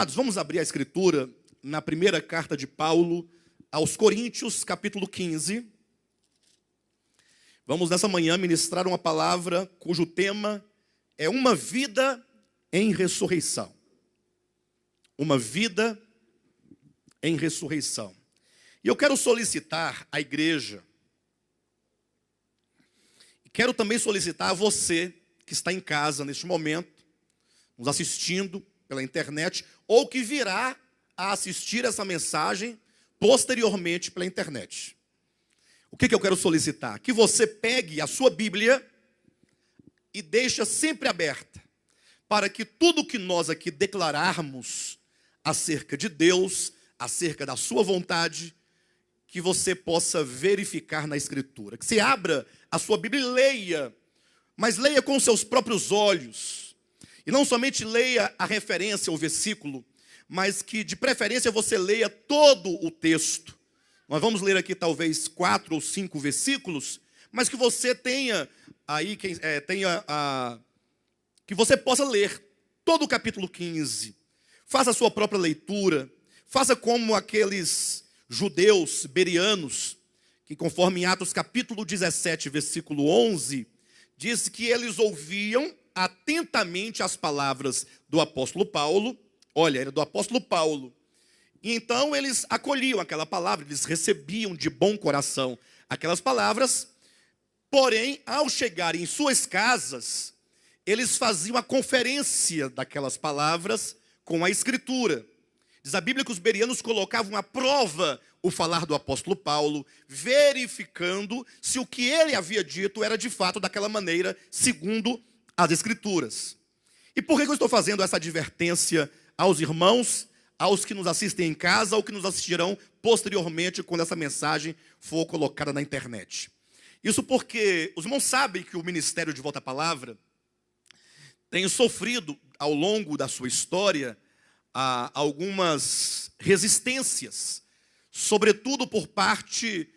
Amados, vamos abrir a Escritura na primeira carta de Paulo aos Coríntios, capítulo 15. Vamos nessa manhã ministrar uma palavra cujo tema é uma vida em ressurreição. Uma vida em ressurreição. E eu quero solicitar à igreja, e quero também solicitar a você que está em casa neste momento, nos assistindo pela internet, ou que virá a assistir essa mensagem posteriormente pela internet. O que eu quero solicitar? Que você pegue a sua Bíblia e deixe sempre aberta, para que tudo que nós aqui declararmos acerca de Deus, acerca da sua vontade, que você possa verificar na Escritura. Que você abra a sua Bíblia e leia, mas leia com seus próprios olhos. E não somente leia a referência, o versículo, mas que de preferência você leia todo o texto. Nós vamos ler aqui talvez 4 ou 5 versículos, mas que você tenha aí, que você possa ler todo o capítulo 15. Faça a sua própria leitura. Faça como aqueles judeus bereanos, que conforme em Atos capítulo 17, versículo 11, diz que eles ouviam atentamente as palavras do apóstolo Paulo. Olha, era do apóstolo Paulo. E então eles acolhiam aquela palavra, eles recebiam de bom coração aquelas palavras. Porém, ao chegarem em suas casas, eles faziam a conferência daquelas palavras com a Escritura. Diz a Bíblia que os bereanos colocavam à prova o falar do apóstolo Paulo, verificando se o que ele havia dito era de fato daquela maneira, segundo as Escrituras. E por que eu estou fazendo essa advertência aos irmãos, aos que nos assistem em casa, ou que nos assistirão posteriormente quando essa mensagem for colocada na internet? Isso porque os irmãos sabem que o Ministério de Volta à Palavra tem sofrido ao longo da sua história algumas resistências, sobretudo por parte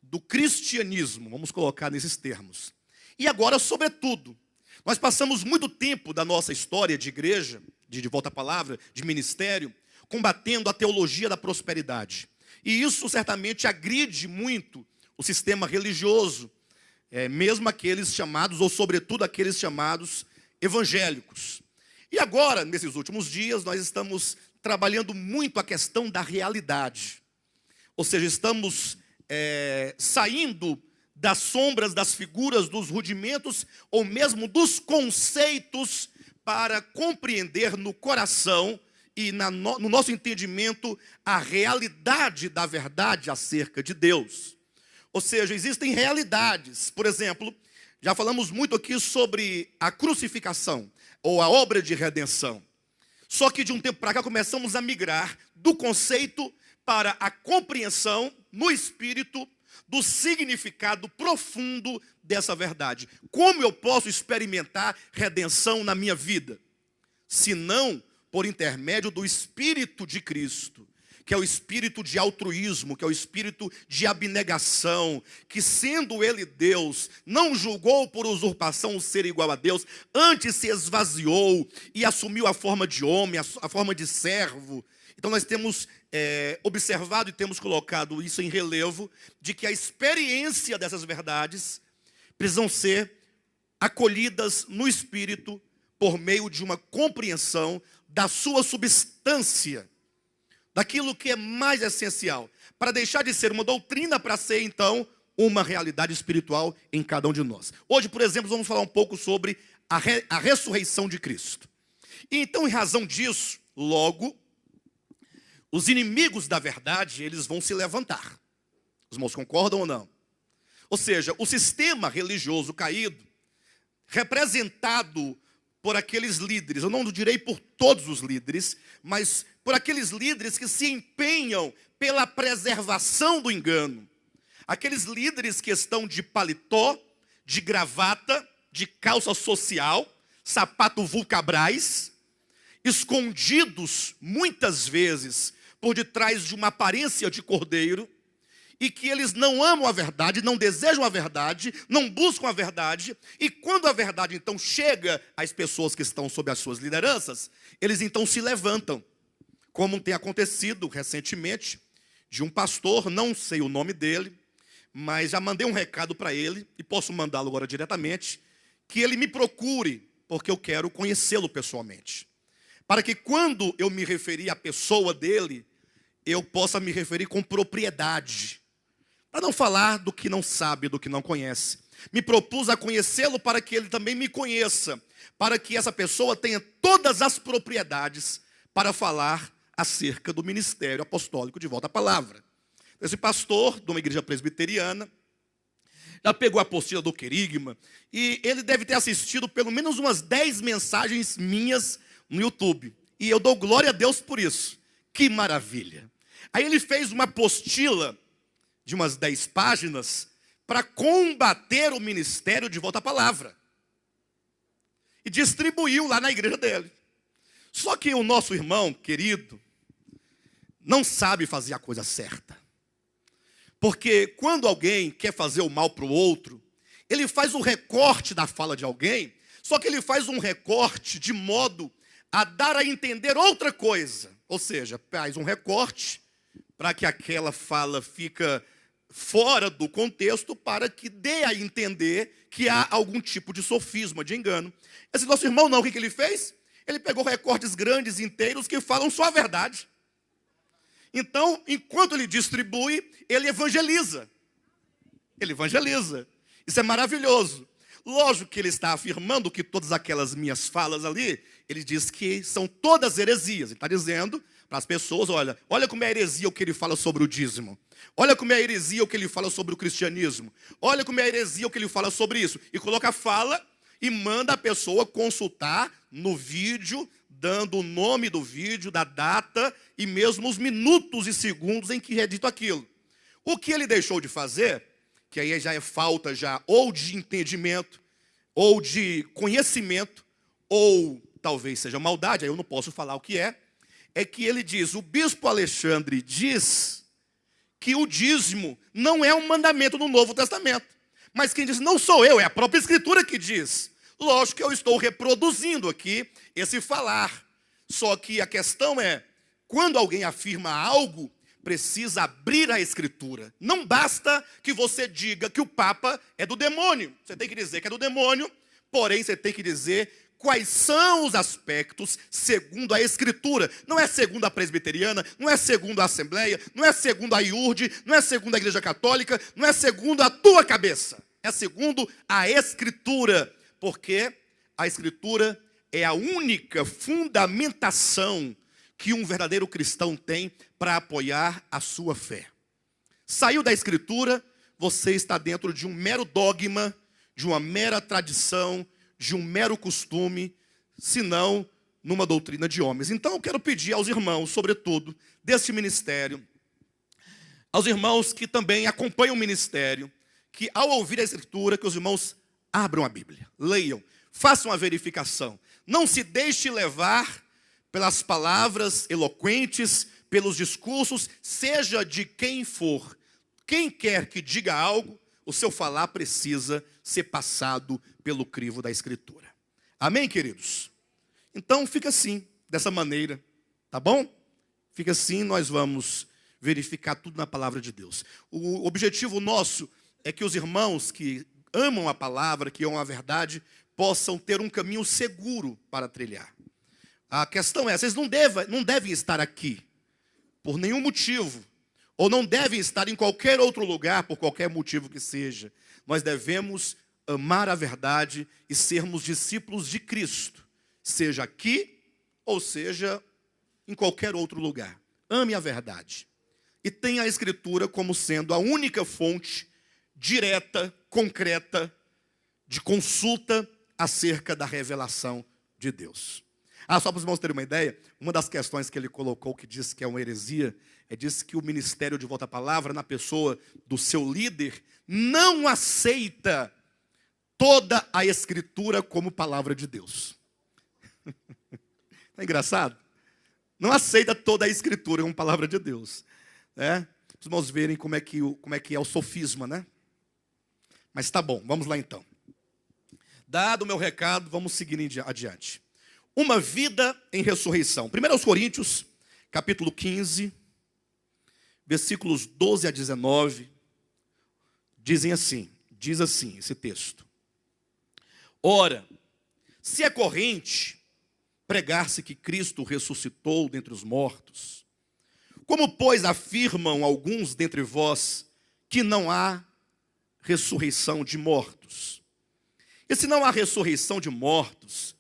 do cristianismo, vamos colocar nesses termos. E agora, sobretudo, nós passamos muito tempo da nossa história de igreja, de Volta à Palavra, de ministério, combatendo a teologia da prosperidade. E isso certamente agride muito o sistema religioso, mesmo aqueles chamados, ou sobretudo aqueles chamados evangélicos. E agora, nesses últimos dias, nós estamos trabalhando muito a questão da realidade. Ou seja, estamos saindo das sombras, das figuras, dos rudimentos, ou mesmo dos conceitos, para compreender no coração e no nosso entendimento a realidade da verdade acerca de Deus. Ou seja, existem realidades. Por exemplo, já falamos muito aqui sobre a crucificação, ou a obra de redenção. Só que de um tempo para cá começamos a migrar do conceito para a compreensão no espírito do significado profundo dessa verdade. Como eu posso experimentar redenção na minha vida? Se não por intermédio do Espírito de Cristo, que é o espírito de altruísmo, que é o espírito de abnegação, que sendo ele Deus, não julgou por usurpação o ser igual a Deus, antes se esvaziou e assumiu a forma de homem, a forma de servo. Então nós temos observado e temos colocado isso em relevo, de que a experiência dessas verdades precisam ser acolhidas no Espírito por meio de uma compreensão da sua substância, daquilo que é mais essencial, para deixar de ser uma doutrina para ser então uma realidade espiritual em cada um de nós. Hoje, por exemplo, vamos falar um pouco sobre a ressurreição de Cristo. E então, em razão disso, logo, os inimigos da verdade, eles vão se levantar. Os irmãos concordam ou não? Ou seja, o sistema religioso caído, representado por aqueles líderes, eu não direi por todos os líderes, mas por aqueles líderes que se empenham pela preservação do engano. Aqueles líderes que estão de paletó, de gravata, de calça social, sapato vulcabrais, escondidos muitas vezes por detrás de uma aparência de cordeiro, e que eles não amam a verdade, não desejam a verdade, não buscam a verdade, e quando a verdade então chega às pessoas que estão sob as suas lideranças, eles então se levantam. como tem acontecido recentemente, de um pastor, não sei o nome dele, mas já mandei um recado para ele, e posso mandá-lo agora diretamente, que ele me procure, porque eu quero conhecê-lo pessoalmente. Para que quando eu me referir à pessoa dele, eu possa me referir com propriedade. Para não falar do que não sabe, do que não conhece. Me propus a conhecê-lo para que ele também me conheça. Para que essa pessoa tenha todas as propriedades para falar acerca do ministério apostólico de Volta à Palavra. Esse pastor de uma igreja presbiteriana já pegou a apostila do querigma e ele deve ter assistido pelo menos umas 10 mensagens minhas no YouTube. E eu dou glória a Deus por isso. Que maravilha. Aí ele fez uma apostila de umas 10 páginas para combater o ministério de Volta à Palavra. E distribuiu lá na igreja dele. Só que o nosso irmão querido não sabe fazer a coisa certa. Porque quando alguém quer fazer o mal para o outro, ele faz um recorte da fala de alguém, só que ele faz um recorte de modo a dar a entender outra coisa. Ou seja, faz um recorte para que aquela fala fica fora do contexto, para que dê a entender que há algum tipo de sofisma, de engano. Esse nosso irmão não, o que ele fez? Ele pegou recortes grandes, inteiros, que falam só a verdade. Então, enquanto ele distribui, ele evangeliza. Ele evangeliza. Isso é maravilhoso. Lógico que ele está afirmando que todas aquelas minhas falas ali, ele diz que são todas heresias. Ele está dizendo para as pessoas, olha como é heresia o que ele fala sobre o dízimo. Olha como é heresia o que ele fala sobre o cristianismo. Olha como é heresia o que ele fala sobre isso. E coloca a fala e manda a pessoa consultar no vídeo, dando o nome do vídeo, da data e mesmo os minutos e segundos em que é dito aquilo. O que ele deixou de fazer, que aí já é falta já ou de entendimento, ou de conhecimento, ou talvez seja maldade, aí eu não posso falar o que é que ele diz, o bispo Alexandre diz que o dízimo não é um mandamento no Novo Testamento. Mas quem diz não sou eu, é a própria Escritura que diz. Lógico que eu estou reproduzindo aqui esse falar. Só que a questão é, quando alguém afirma algo, precisa abrir a Escritura. Não basta que você diga que o Papa é do demônio. Você tem que dizer que é do demônio, porém você tem que dizer quais são os aspectos segundo a Escritura. Não é segundo a presbiteriana, não é segundo a Assembleia, não é segundo a IURD, não é segundo a Igreja Católica, não é segundo a tua cabeça. É segundo a Escritura. Porque a Escritura é a única fundamentação que um verdadeiro cristão tem para apoiar a sua fé. Saiu da Escritura, você está dentro de um mero dogma, de uma mera tradição, de um mero costume, senão numa doutrina de homens. Então eu quero pedir aos irmãos, sobretudo, deste ministério, aos irmãos que também acompanham o ministério, que ao ouvir a Escritura, que os irmãos abram a Bíblia, leiam, façam a verificação. Não se deixe levar pelas palavras eloquentes, pelos discursos, seja de quem for. Quem quer que diga algo, o seu falar precisa ser passado pelo crivo da Escritura. Amém, queridos? Então fica assim, dessa maneira, tá bom? Fica assim, nós vamos verificar tudo na palavra de Deus. O objetivo nosso é que os irmãos que amam a palavra, que amam a verdade, possam ter um caminho seguro para trilhar. A questão é, vocês não devem estar aqui por nenhum motivo, ou não devem estar em qualquer outro lugar por qualquer motivo que seja. Nós devemos amar a verdade e sermos discípulos de Cristo, seja aqui ou seja em qualquer outro lugar. Ame a verdade e tenha a Escritura como sendo a única fonte direta, concreta, de consulta acerca da revelação de Deus. Só para os irmãos terem uma ideia, uma das questões que ele colocou, que diz que é uma heresia, diz que o ministério de Volta à Palavra, na pessoa do seu líder, não aceita toda a Escritura como palavra de Deus. É engraçado? Não aceita toda a Escritura como palavra de Deus. Né? Os irmãos verem como é que é o sofisma, né? Mas tá bom, vamos lá então. Dado o meu recado, vamos seguir adiante. Uma vida em ressurreição. 1 Coríntios, capítulo 15, versículos 12 a 19, diz assim esse texto. Ora, se é corrente pregar-se que Cristo ressuscitou dentre os mortos, como, pois, afirmam alguns dentre vós que não há ressurreição de mortos? E se não há ressurreição de mortos,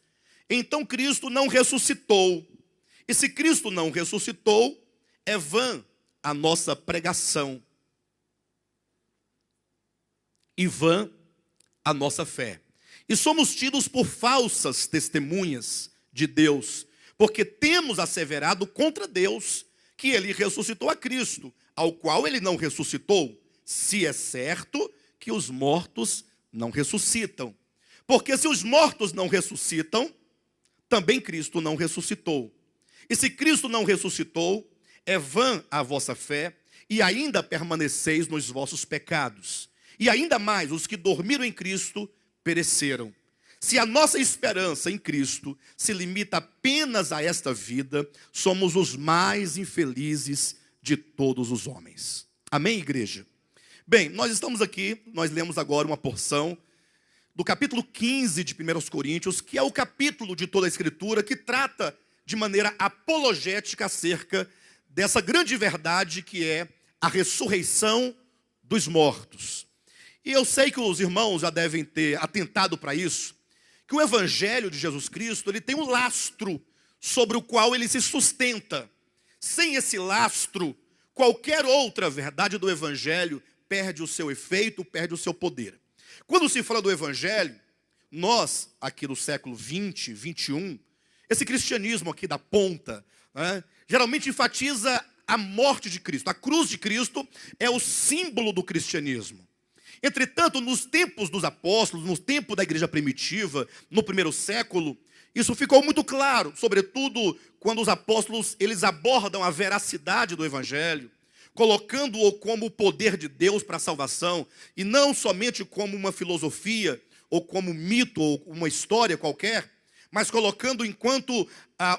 então Cristo não ressuscitou. E se Cristo não ressuscitou, é vã a nossa pregação e vã a nossa fé. E somos tidos por falsas testemunhas de Deus, porque temos asseverado contra Deus que ele ressuscitou a Cristo, ao qual ele não ressuscitou, se é certo que os mortos não ressuscitam. Porque se os mortos não ressuscitam, também Cristo não ressuscitou. E se Cristo não ressuscitou, é vã a vossa fé, e ainda permaneceis nos vossos pecados. E ainda mais, os que dormiram em Cristo pereceram. Se a nossa esperança em Cristo se limita apenas a esta vida, somos os mais infelizes de todos os homens. Amém, igreja? Bem, nós estamos aqui, nós lemos agora uma porção do capítulo 15 de 1 Coríntios, que é o capítulo de toda a Escritura que trata de maneira apologética acerca dessa grande verdade que é a ressurreição dos mortos. E eu sei que os irmãos já devem ter atentado para isso, que o Evangelho de Jesus Cristo, ele tem um lastro sobre o qual ele se sustenta. Sem esse lastro, qualquer outra verdade do Evangelho perde o seu efeito, perde o seu poder. Quando se fala do Evangelho, nós, aqui do século 20, 21, esse cristianismo aqui da ponta, né, geralmente enfatiza a morte de Cristo. A cruz de Cristo é o símbolo do cristianismo. Entretanto, nos tempos dos apóstolos, no tempo da igreja primitiva, no primeiro século, isso ficou muito claro, sobretudo quando os apóstolos eles abordam a veracidade do Evangelho, colocando-o como o poder de Deus para a salvação, e não somente como uma filosofia, ou como um mito, ou uma história qualquer, mas colocando enquanto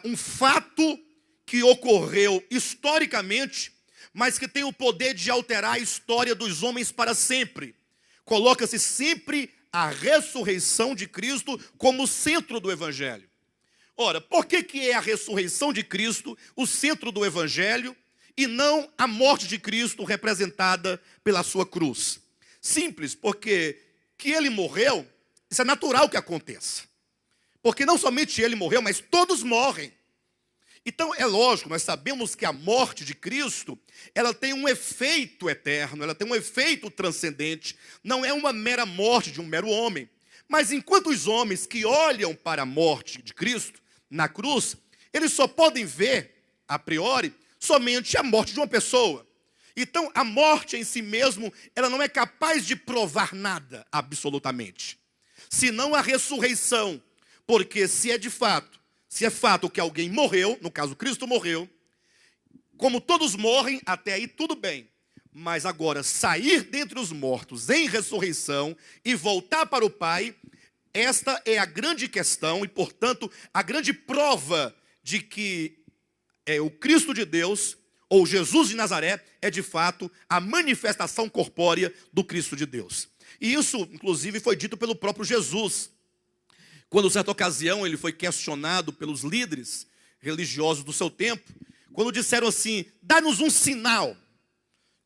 um fato que ocorreu historicamente, mas que tem o poder de alterar a história dos homens para sempre. Coloca-se sempre a ressurreição de Cristo como centro do Evangelho. Ora, por que é a ressurreição de Cristo o centro do Evangelho e não a morte de Cristo representada pela sua cruz? Simples, porque que ele morreu, isso é natural que aconteça. Porque não somente ele morreu, mas todos morrem. Então, é lógico, nós sabemos que a morte de Cristo, ela tem um efeito eterno, ela tem um efeito transcendente, não é uma mera morte de um mero homem. Mas enquanto os homens que olham para a morte de Cristo na cruz, eles só podem ver, a priori, somente a morte de uma pessoa. Então, a morte em si mesmo, ela não é capaz de provar nada, absolutamente. Senão a ressurreição, porque se é fato que alguém morreu, no caso Cristo morreu, como todos morrem, até aí tudo bem. Mas agora, sair dentre os mortos em ressurreição e voltar para o Pai, esta é a grande questão e, portanto, a grande prova de que o Cristo de Deus, ou Jesus de Nazaré, é de fato a manifestação corpórea do Cristo de Deus. E isso, inclusive, foi dito pelo próprio Jesus. Quando, certa ocasião, ele foi questionado pelos líderes religiosos do seu tempo, quando disseram assim, dá-nos um sinal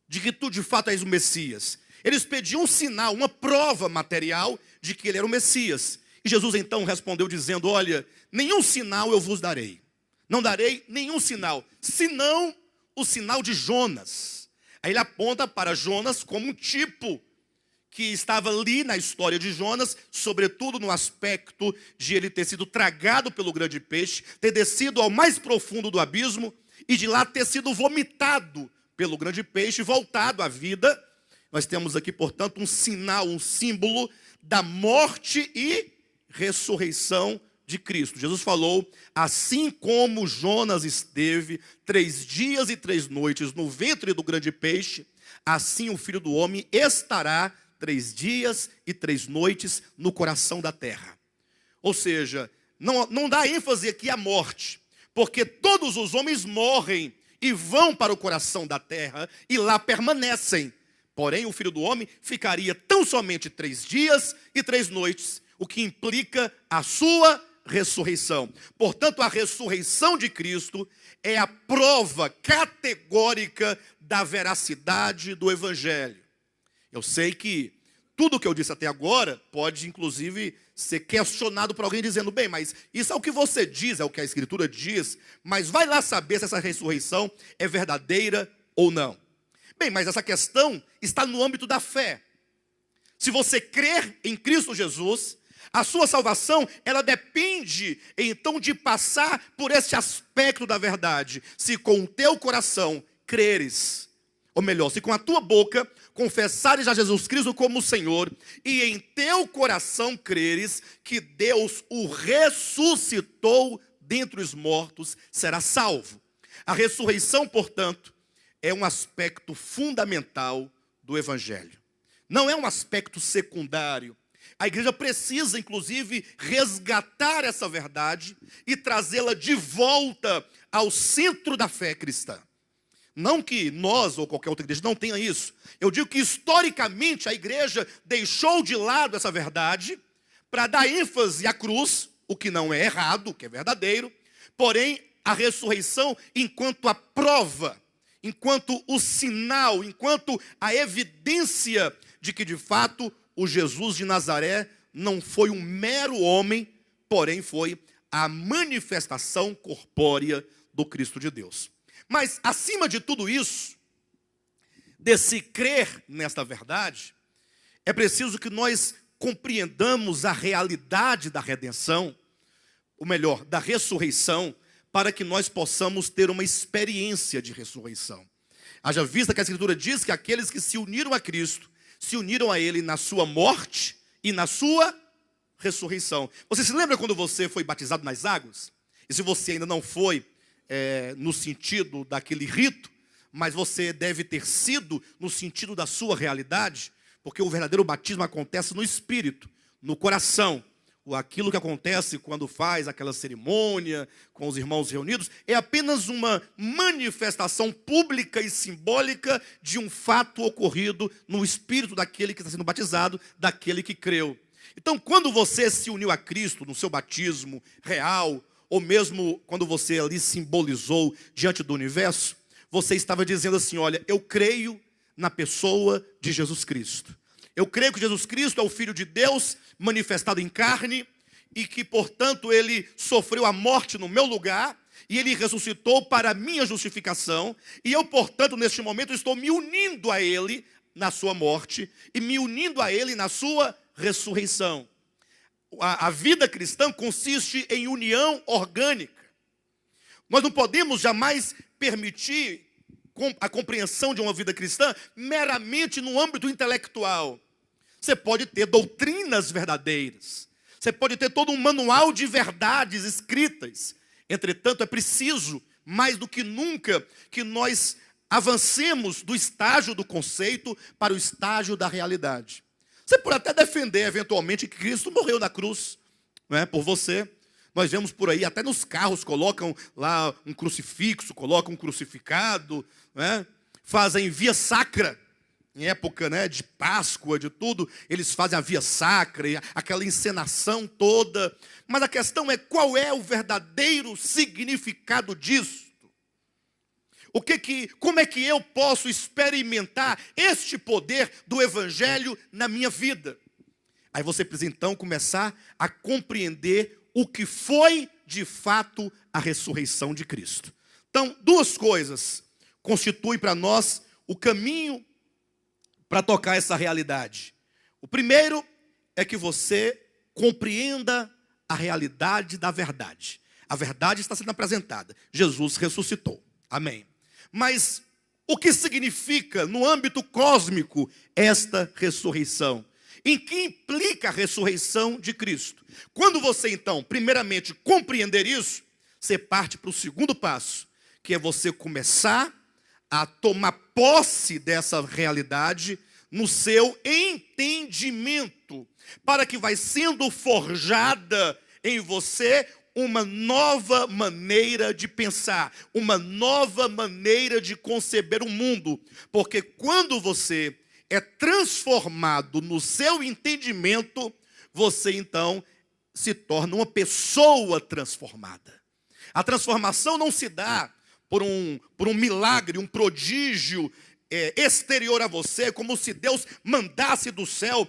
de que tu de fato és o Messias. Eles pediam um sinal, uma prova material de que ele era o Messias. E Jesus então respondeu dizendo, olha, nenhum sinal eu vos darei. Não darei nenhum sinal, senão o sinal de Jonas. Aí ele aponta para Jonas como um tipo que estava ali na história de Jonas, sobretudo no aspecto de ele ter sido tragado pelo grande peixe, ter descido ao mais profundo do abismo e de lá ter sido vomitado pelo grande peixe, voltado à vida. Nós temos aqui, portanto, um sinal, um símbolo da morte e ressurreição de Cristo. Jesus falou, assim como Jonas esteve 3 dias e 3 noites no ventre do grande peixe, assim o Filho do Homem estará 3 dias e 3 noites no coração da terra. Ou seja, não dá ênfase aqui à morte, porque todos os homens morrem e vão para o coração da terra e lá permanecem. Porém, o Filho do Homem ficaria tão somente 3 dias e 3 noites, o que implica a sua ressurreição. Portanto, a ressurreição de Cristo é a prova categórica da veracidade do Evangelho. Eu sei que tudo o que eu disse até agora pode, inclusive, ser questionado por alguém dizendo, bem, mas isso é o que você diz, é o que a Escritura diz, mas vai lá saber se essa ressurreição é verdadeira ou não. Bem, mas essa questão está no âmbito da fé. Se você crer em Cristo Jesus, a sua salvação, ela depende, então, de passar por esse aspecto da verdade. Se com o teu coração creres, ou melhor, se com a tua boca confessares a Jesus Cristo como Senhor, e em teu coração creres que Deus o ressuscitou dentre os mortos, será salvo. A ressurreição, portanto, é um aspecto fundamental do Evangelho. Não é um aspecto secundário. A igreja precisa, inclusive, resgatar essa verdade e trazê-la de volta ao centro da fé cristã. Não que nós ou qualquer outra igreja não tenha isso. Eu digo que, historicamente, a igreja deixou de lado essa verdade para dar ênfase à cruz, o que não é errado, o que é verdadeiro. Porém, a ressurreição enquanto a prova, enquanto o sinal, enquanto a evidência de que, de fato, o Jesus de Nazaré não foi um mero homem, porém foi a manifestação corpórea do Cristo de Deus. Mas, acima de tudo isso, desse crer nesta verdade, é preciso que nós compreendamos a realidade da redenção, ou melhor, da ressurreição, para que nós possamos ter uma experiência de ressurreição. Haja vista que a Escritura diz que aqueles que se uniram a Cristo, se uniram a Ele na sua morte e na sua ressurreição. Você se lembra quando você foi batizado nas águas? E se você ainda não foi, no sentido daquele rito, mas você deve ter sido no sentido da sua realidade, porque o verdadeiro batismo acontece no espírito, no coração. Aquilo que acontece quando faz aquela cerimônia com os irmãos reunidos é apenas uma manifestação pública e simbólica de um fato ocorrido no espírito daquele que está sendo batizado, daquele que creu. Então, quando você se uniu a Cristo no seu batismo real, ou mesmo quando você ali simbolizou diante do universo, você estava dizendo assim, olha, eu creio na pessoa de Jesus Cristo. Eu creio que Jesus Cristo é o Filho de Deus manifestado em carne e que, portanto, Ele sofreu a morte no meu lugar e Ele ressuscitou para a minha justificação. E eu, portanto, neste momento estou me unindo a Ele na sua morte e me unindo a Ele na sua ressurreição. A vida cristã consiste em união orgânica. Nós não podemos jamais permitir a compreensão de uma vida cristã meramente no âmbito intelectual. Você pode ter doutrinas verdadeiras. Você pode ter todo um manual de verdades escritas. Entretanto, é preciso, mais do que nunca, que nós avancemos do estágio do conceito para o estágio da realidade. Você pode até defender, eventualmente, que Cristo morreu na cruz, não é, por você. Nós vemos por aí, até nos carros, colocam lá um crucifixo, colocam um crucificado, não é? Fazem via sacra. Em época, né, de Páscoa, de tudo, eles fazem a via sacra, aquela encenação toda. Mas a questão é qual é o verdadeiro significado disso? Como é que eu posso experimentar este poder do Evangelho na minha vida? Aí você precisa então começar a compreender o que foi de fato a ressurreição de Cristo. Então, 2 coisas constituem para nós o caminho para tocar essa realidade. O primeiro é que você compreenda a realidade da verdade. A verdade está sendo apresentada. Jesus ressuscitou. Amém. Mas o que significa no âmbito cósmico esta ressurreição? Em que implica a ressurreição de Cristo? Quando você então, primeiramente, compreender isso, você parte para o segundo passo, que é você começar a tomar posse dessa realidade no seu entendimento, para que vai sendo forjada em você uma nova maneira de pensar, uma nova maneira de conceber o mundo. Porque quando você é transformado no seu entendimento, você então se torna uma pessoa transformada. A transformação não se dá por um milagre, um prodígio exterior a você, como se Deus mandasse do céu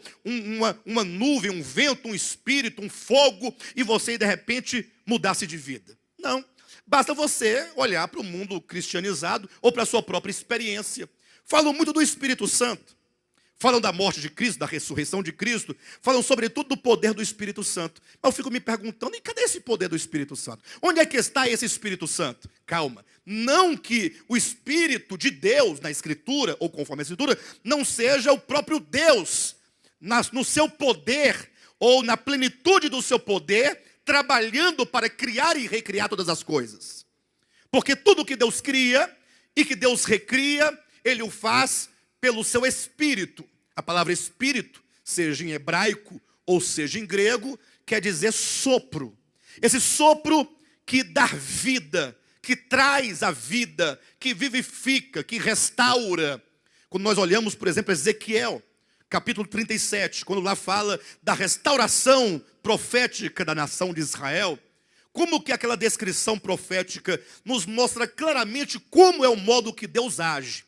uma nuvem, um vento, um espírito, um fogo, e você de repente mudasse de vida. Não, basta você olhar para o mundo cristianizado ou para a sua própria experiência. Falam muito do Espírito Santo, falam da morte de Cristo, da ressurreição de Cristo, falam sobretudo do poder do Espírito Santo. Mas eu fico me perguntando, e cadê esse poder do Espírito Santo? Onde é que está esse Espírito Santo? Calma, não que o Espírito de Deus na Escritura, ou conforme a Escritura, não seja o próprio Deus, no seu poder, ou na plenitude do seu poder, trabalhando para criar e recriar todas as coisas. Porque tudo que Deus cria e que Deus recria, Ele o faz pelo seu Espírito. A palavra Espírito, seja em hebraico ou seja em grego, quer dizer sopro. Esse sopro que dá vida, que traz a vida, que vivifica, que restaura. Quando nós olhamos, por exemplo, Ezequiel, capítulo 37, quando lá fala da restauração profética da nação de Israel, como que aquela descrição profética nos mostra claramente como é o modo que Deus age.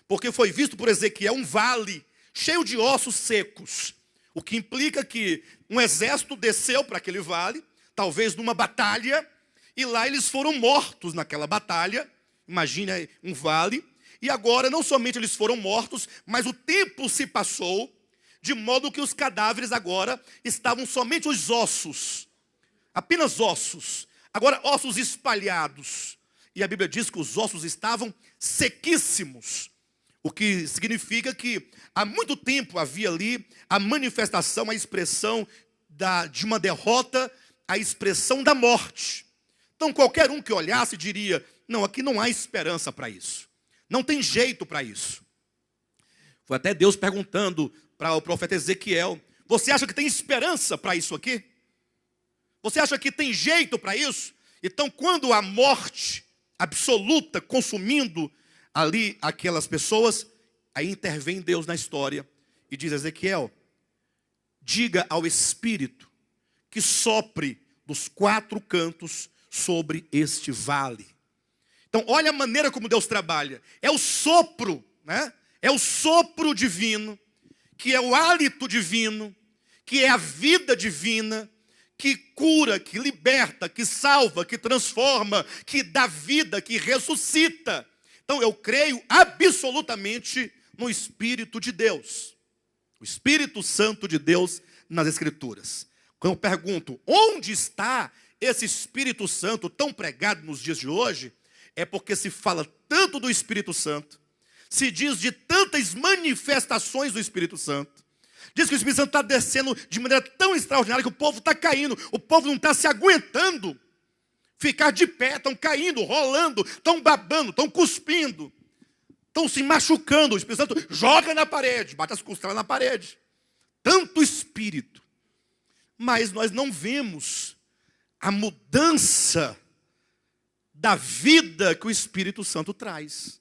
Porque foi visto por Ezequiel um vale cheio de ossos secos, o que implica que um exército desceu para aquele vale, talvez numa batalha, e lá eles foram mortos naquela batalha. Imagina um vale, e agora não somente eles foram mortos, mas o tempo se passou, de modo que os cadáveres agora estavam somente os ossos, apenas ossos, agora ossos espalhados, e a Bíblia diz que os ossos estavam sequíssimos, o que significa que há muito tempo havia ali a manifestação, a expressão de uma derrota, a expressão da morte. Então qualquer um que olhasse diria, não, aqui não há esperança para isso, não tem jeito para isso. Foi até Deus perguntando para o profeta Ezequiel, você acha que tem esperança para isso aqui? Você acha que tem jeito para isso? Então quando a morte absoluta consumindo ali aquelas pessoas, aí intervém Deus na história e diz a Ezequiel, diga ao Espírito que sopre dos 4 cantos sobre este vale. Então olha a maneira como Deus trabalha, é o sopro, né? É o sopro divino, que é o hálito divino, que é a vida divina, que cura, que liberta, que salva, que transforma, que dá vida, que ressuscita. Então eu creio absolutamente no Espírito de Deus, o Espírito Santo de Deus nas Escrituras. Quando eu pergunto, onde está esse Espírito Santo tão pregado nos dias de hoje? É porque se fala tanto do Espírito Santo, se diz de tantas manifestações do Espírito Santo, diz que o Espírito Santo está descendo de maneira tão extraordinária que o povo está caindo, o povo não está se aguentando ficar de pé, estão caindo, rolando, estão babando, estão cuspindo, estão se machucando. O Espírito Santo joga na parede, bate as costelas na parede. Tanto Espírito. Mas nós não vemos a mudança da vida que o Espírito Santo traz.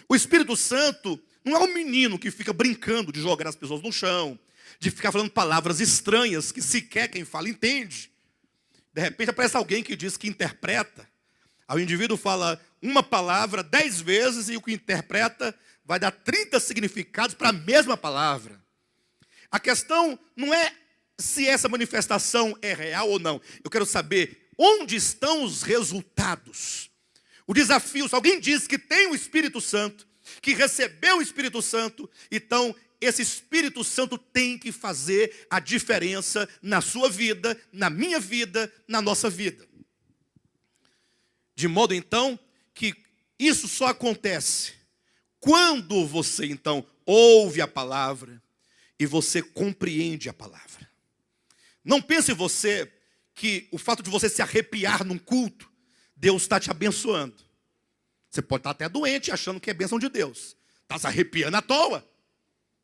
O Espírito Santo não é um menino que fica brincando de jogar as pessoas no chão, de ficar falando palavras estranhas que sequer quem fala entende. De repente aparece alguém que diz que interpreta. Aí o indivíduo fala uma palavra 10 vezes e o que interpreta vai dar 30 significados para a mesma palavra. A questão não é se essa manifestação é real ou não. Eu quero saber onde estão os resultados. O desafio, se alguém diz que tem o Espírito Santo, que recebeu o Espírito Santo, então esse Espírito Santo tem que fazer a diferença na sua vida, na minha vida, na nossa vida. De modo então que isso só acontece quando você então ouve a palavra e você compreende a palavra. Não pense você que o fato de você se arrepiar num culto, Deus está te abençoando. Você pode estar até doente achando que é bênção de Deus. Está se arrepiando à toa.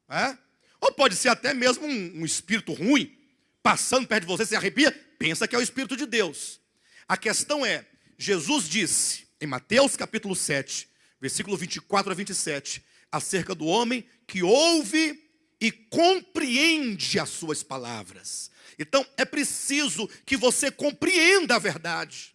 É? Ou pode ser até mesmo um espírito ruim, passando perto de você, se arrepia, pensa que é o Espírito de Deus. A questão é, Jesus disse em Mateus capítulo 7, versículo 24 a 27, acerca do homem que ouve e compreende as suas palavras. Então é preciso que você compreenda a verdade.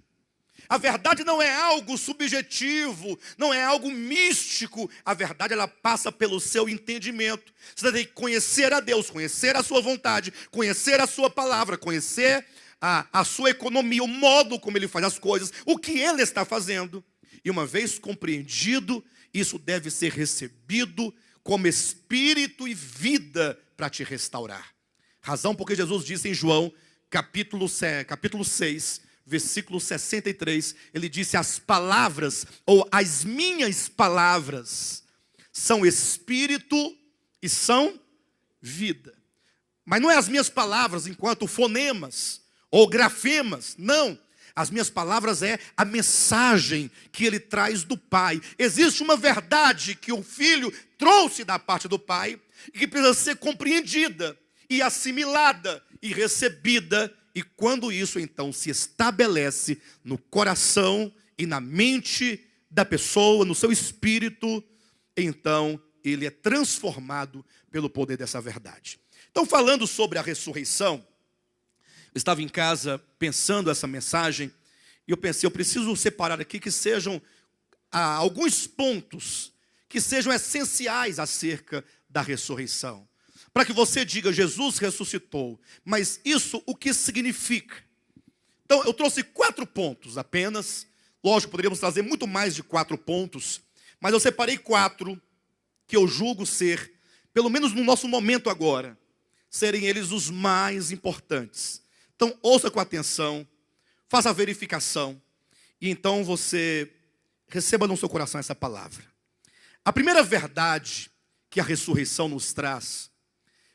A verdade não é algo subjetivo, não é algo místico. A verdade, ela passa pelo seu entendimento. Você tem que conhecer a Deus, conhecer a sua vontade, conhecer a sua palavra, conhecer a sua economia, o modo como ele faz as coisas, o que ele está fazendo. E uma vez compreendido, isso deve ser recebido como espírito e vida para te restaurar. Razão porque Jesus disse em João, capítulo 6, versículo 63, ele disse: as palavras, ou as minhas palavras, são espírito e são vida. Mas não é as minhas palavras enquanto fonemas ou grafemas, não. As minhas palavras é a mensagem que ele traz do Pai. Existe uma verdade que o Filho trouxe da parte do Pai e que precisa ser compreendida e assimilada e recebida. E quando isso então se estabelece no coração e na mente da pessoa, no seu espírito, então ele é transformado pelo poder dessa verdade. Então, falando sobre a ressurreição, eu estava em casa pensando essa mensagem e eu pensei, eu preciso separar aqui que sejam alguns pontos que sejam essenciais acerca da ressurreição. Para que você diga, Jesus ressuscitou, mas isso o que significa? Então eu trouxe 4 pontos apenas, lógico, poderíamos trazer muito mais de 4 pontos, mas eu separei 4 que eu julgo ser, pelo menos no nosso momento agora, serem eles os mais importantes. Então ouça com atenção, faça a verificação, e então você receba no seu coração essa palavra. A primeira verdade que a ressurreição nos traz,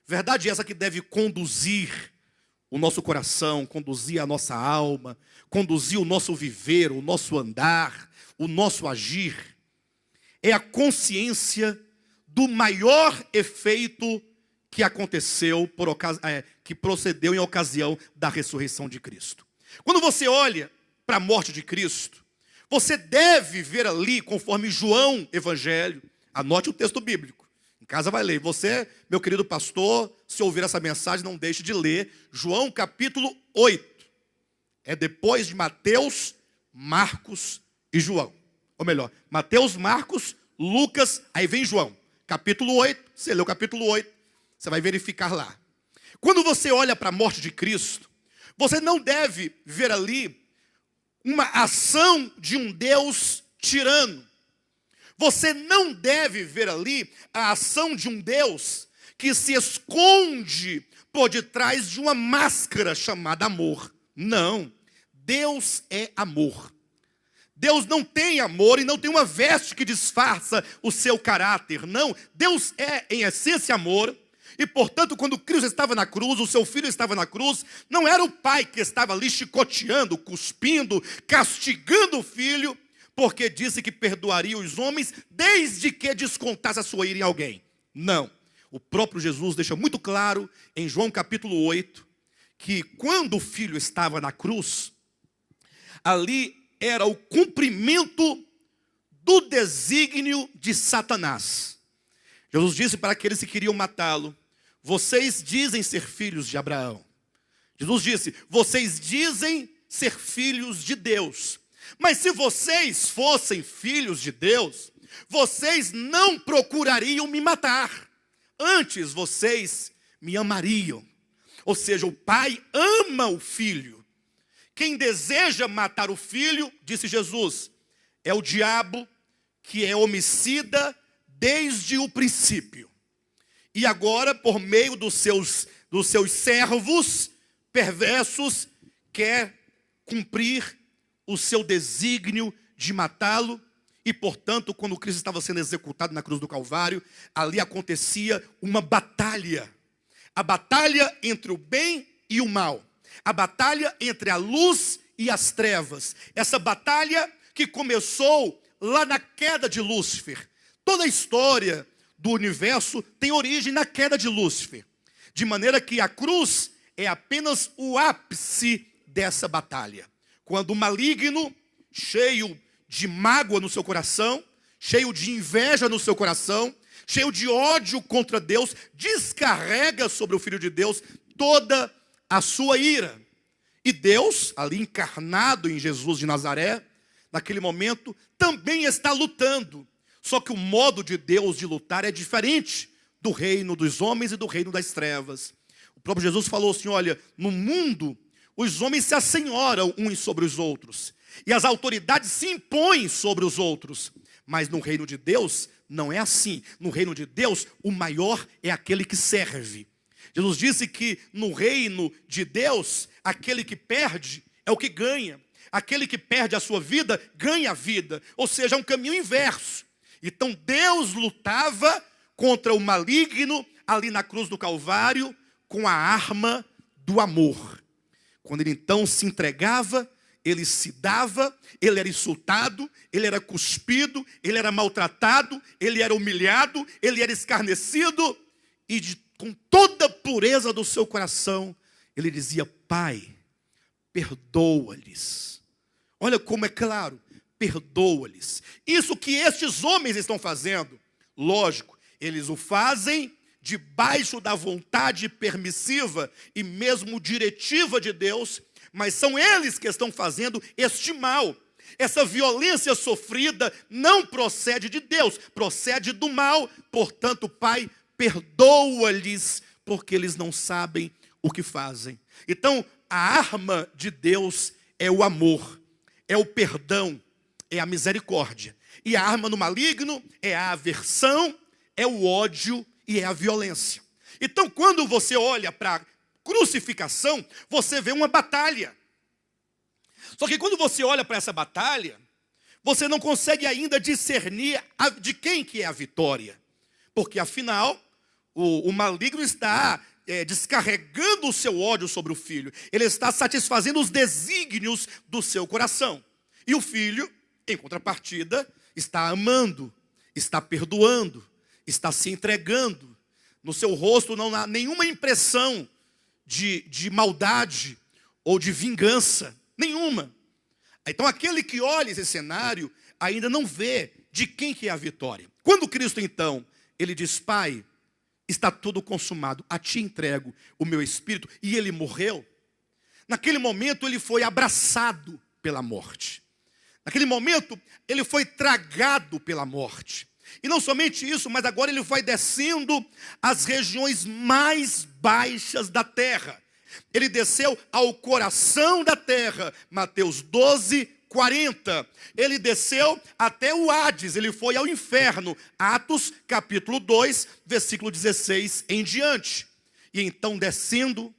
verdade essa que deve conduzir o nosso coração, conduzir a nossa alma, conduzir o nosso viver, o nosso andar, o nosso agir, é a consciência do maior efeito que aconteceu, que procedeu em ocasião da ressurreição de Cristo. Quando você olha para a morte de Cristo, você deve ver ali, conforme João Evangelho, anote o texto bíblico. Em casa vai ler. Você, meu querido pastor, se ouvir essa mensagem, não deixe de ler João capítulo 8. É depois de Mateus, Marcos e João. Ou melhor, Mateus, Marcos, Lucas, aí vem João. Capítulo 8, você lê o capítulo 8, você vai verificar lá. Quando você olha para a morte de Cristo, você não deve ver ali uma ação de um Deus tirano. Você não deve ver ali a ação de um Deus que se esconde por detrás de uma máscara chamada amor. Não, Deus é amor. Deus não tem amor e não tem uma veste que disfarça o seu caráter. Não, Deus é em essência amor. E portanto, quando Cristo estava na cruz, o seu filho estava na cruz, não era o pai que estava ali chicoteando, cuspindo, castigando o filho, porque disse que perdoaria os homens desde que descontasse a sua ira em alguém. Não. O próprio Jesus deixa muito claro em João capítulo 8, que quando o filho estava na cruz, ali era o cumprimento do desígnio de Satanás. Jesus disse para aqueles que queriam matá-lo: vocês dizem ser filhos de Abraão. Jesus disse: vocês dizem ser filhos de Deus. Mas se vocês fossem filhos de Deus, vocês não procurariam me matar. Antes vocês me amariam. Ou seja, o pai ama o filho. Quem deseja matar o filho, disse Jesus, é o diabo, que é homicida desde o princípio. E agora, por meio dos seus servos perversos, quer cumprir o seu desígnio de matá-lo. E, portanto, quando Cristo estava sendo executado na cruz do Calvário, ali acontecia uma batalha. A batalha entre o bem e o mal. A batalha entre a luz e as trevas. Essa batalha que começou lá na queda de Lúcifer. Toda a história do universo tem origem na queda de Lúcifer. De maneira que a cruz é apenas o ápice dessa batalha. Quando o maligno, cheio de mágoa no seu coração, cheio de inveja no seu coração, cheio de ódio contra Deus, descarrega sobre o Filho de Deus toda a sua ira. E Deus, ali encarnado em Jesus de Nazaré, naquele momento, também está lutando. Só que o modo de Deus de lutar é diferente do reino dos homens e do reino das trevas. O próprio Jesus falou assim, olha, no mundo os homens se assenhoram uns sobre os outros, e as autoridades se impõem sobre os outros. Mas no reino de Deus não é assim. No reino de Deus, o maior é aquele que serve. Jesus disse que no reino de Deus, aquele que perde é o que ganha. Aquele que perde a sua vida, ganha a vida. Ou seja, é um caminho inverso. Então Deus lutava contra o maligno ali na cruz do Calvário com a arma do amor. Quando ele então se entregava, ele se dava, ele era insultado, ele era cuspido, ele era maltratado, ele era humilhado, ele era escarnecido, e com toda a pureza do seu coração, ele dizia, Pai, perdoa-lhes. Olha como é claro, perdoa-lhes. Isso que estes homens estão fazendo, lógico, eles o fazem debaixo da vontade permissiva e mesmo diretiva de Deus, mas são eles que estão fazendo este mal. Essa violência sofrida não procede de Deus, procede do mal. Portanto, Pai, perdoa-lhes, porque eles não sabem o que fazem. Então, a arma de Deus é o amor, é o perdão, é a misericórdia. E a arma do maligno é a aversão, é o ódio e é a violência. Então, quando você olha para a crucificação, você vê uma batalha. Só que quando você olha para essa batalha, você não consegue ainda discernir de quem que é a vitória. Porque, afinal, o maligno está descarregando o seu ódio sobre o filho. Ele está satisfazendo os desígnios do seu coração. E o filho, em contrapartida, está amando, está perdoando, está se entregando. No seu rosto não há nenhuma impressão de maldade ou de vingança. Nenhuma. Então aquele que olha esse cenário ainda não vê de quem que é a vitória. Quando Cristo então, ele diz, Pai, está tudo consumado, a ti entrego o meu espírito, e ele morreu. Naquele momento ele foi abraçado pela morte. Naquele momento ele foi tragado pela morte. E não somente isso, mas agora ele vai descendo às regiões mais baixas da terra. Ele desceu ao coração da terra, Mateus 12, 40. Ele desceu até o Hades, ele foi ao inferno, Atos capítulo 2, versículo 16 em diante. E então descendo,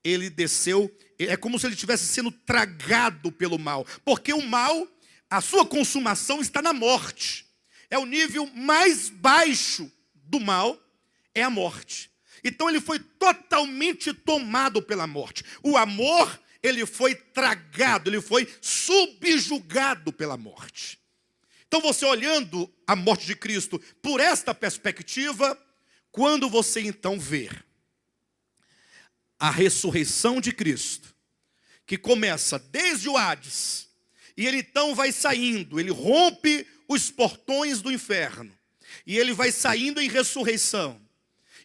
ele desceu, é como se ele estivesse sendo tragado pelo mal. Porque o mal, a sua consumação está na morte. É o nível mais baixo do mal, é a morte. Então ele foi totalmente tomado pela morte. O amor, ele foi tragado, ele foi subjugado pela morte. Então você olhando a morte de Cristo por esta perspectiva, quando você então vê a ressurreição de Cristo, que começa desde o Hades, e ele então vai saindo, ele rompe os portões do inferno, e ele vai saindo em ressurreição.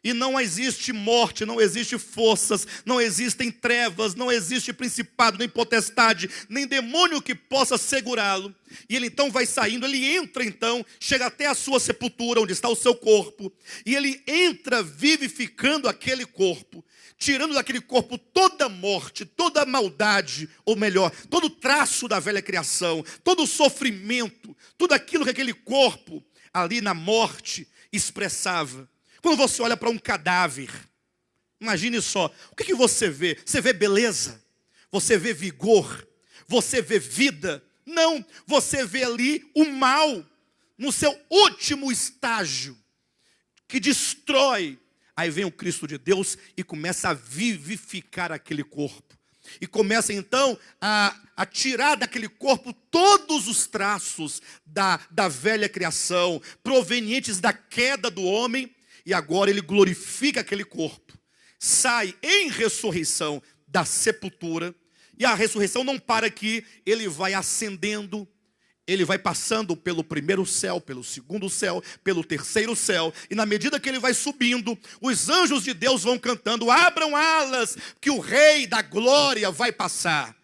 E não existe morte, não existe forças, não existem trevas, não existe principado, nem potestade, nem demônio que possa segurá-lo. E ele então vai saindo, ele entra então, chega até a sua sepultura, onde está o seu corpo. E ele entra vivificando aquele corpo, tirando daquele corpo toda a morte, toda a maldade, ou melhor, todo o traço da velha criação, todo o sofrimento, tudo aquilo que aquele corpo ali na morte expressava. Quando você olha para um cadáver, imagine só, o que você vê? Você vê beleza? Você vê vigor? Você vê vida? Não, você vê ali o mal no seu último estágio, que destrói. Aí vem o Cristo de Deus e começa a vivificar aquele corpo. E começa então a tirar daquele corpo todos os traços da velha criação, provenientes da queda do homem. E agora ele glorifica aquele corpo, sai em ressurreição da sepultura, E a ressurreição não para aqui, ele vai ascendendo, ele vai passando pelo primeiro céu, pelo segundo céu, pelo terceiro céu. E na medida que ele vai subindo, os anjos de Deus vão cantando: abram alas, que o rei da glória vai passar.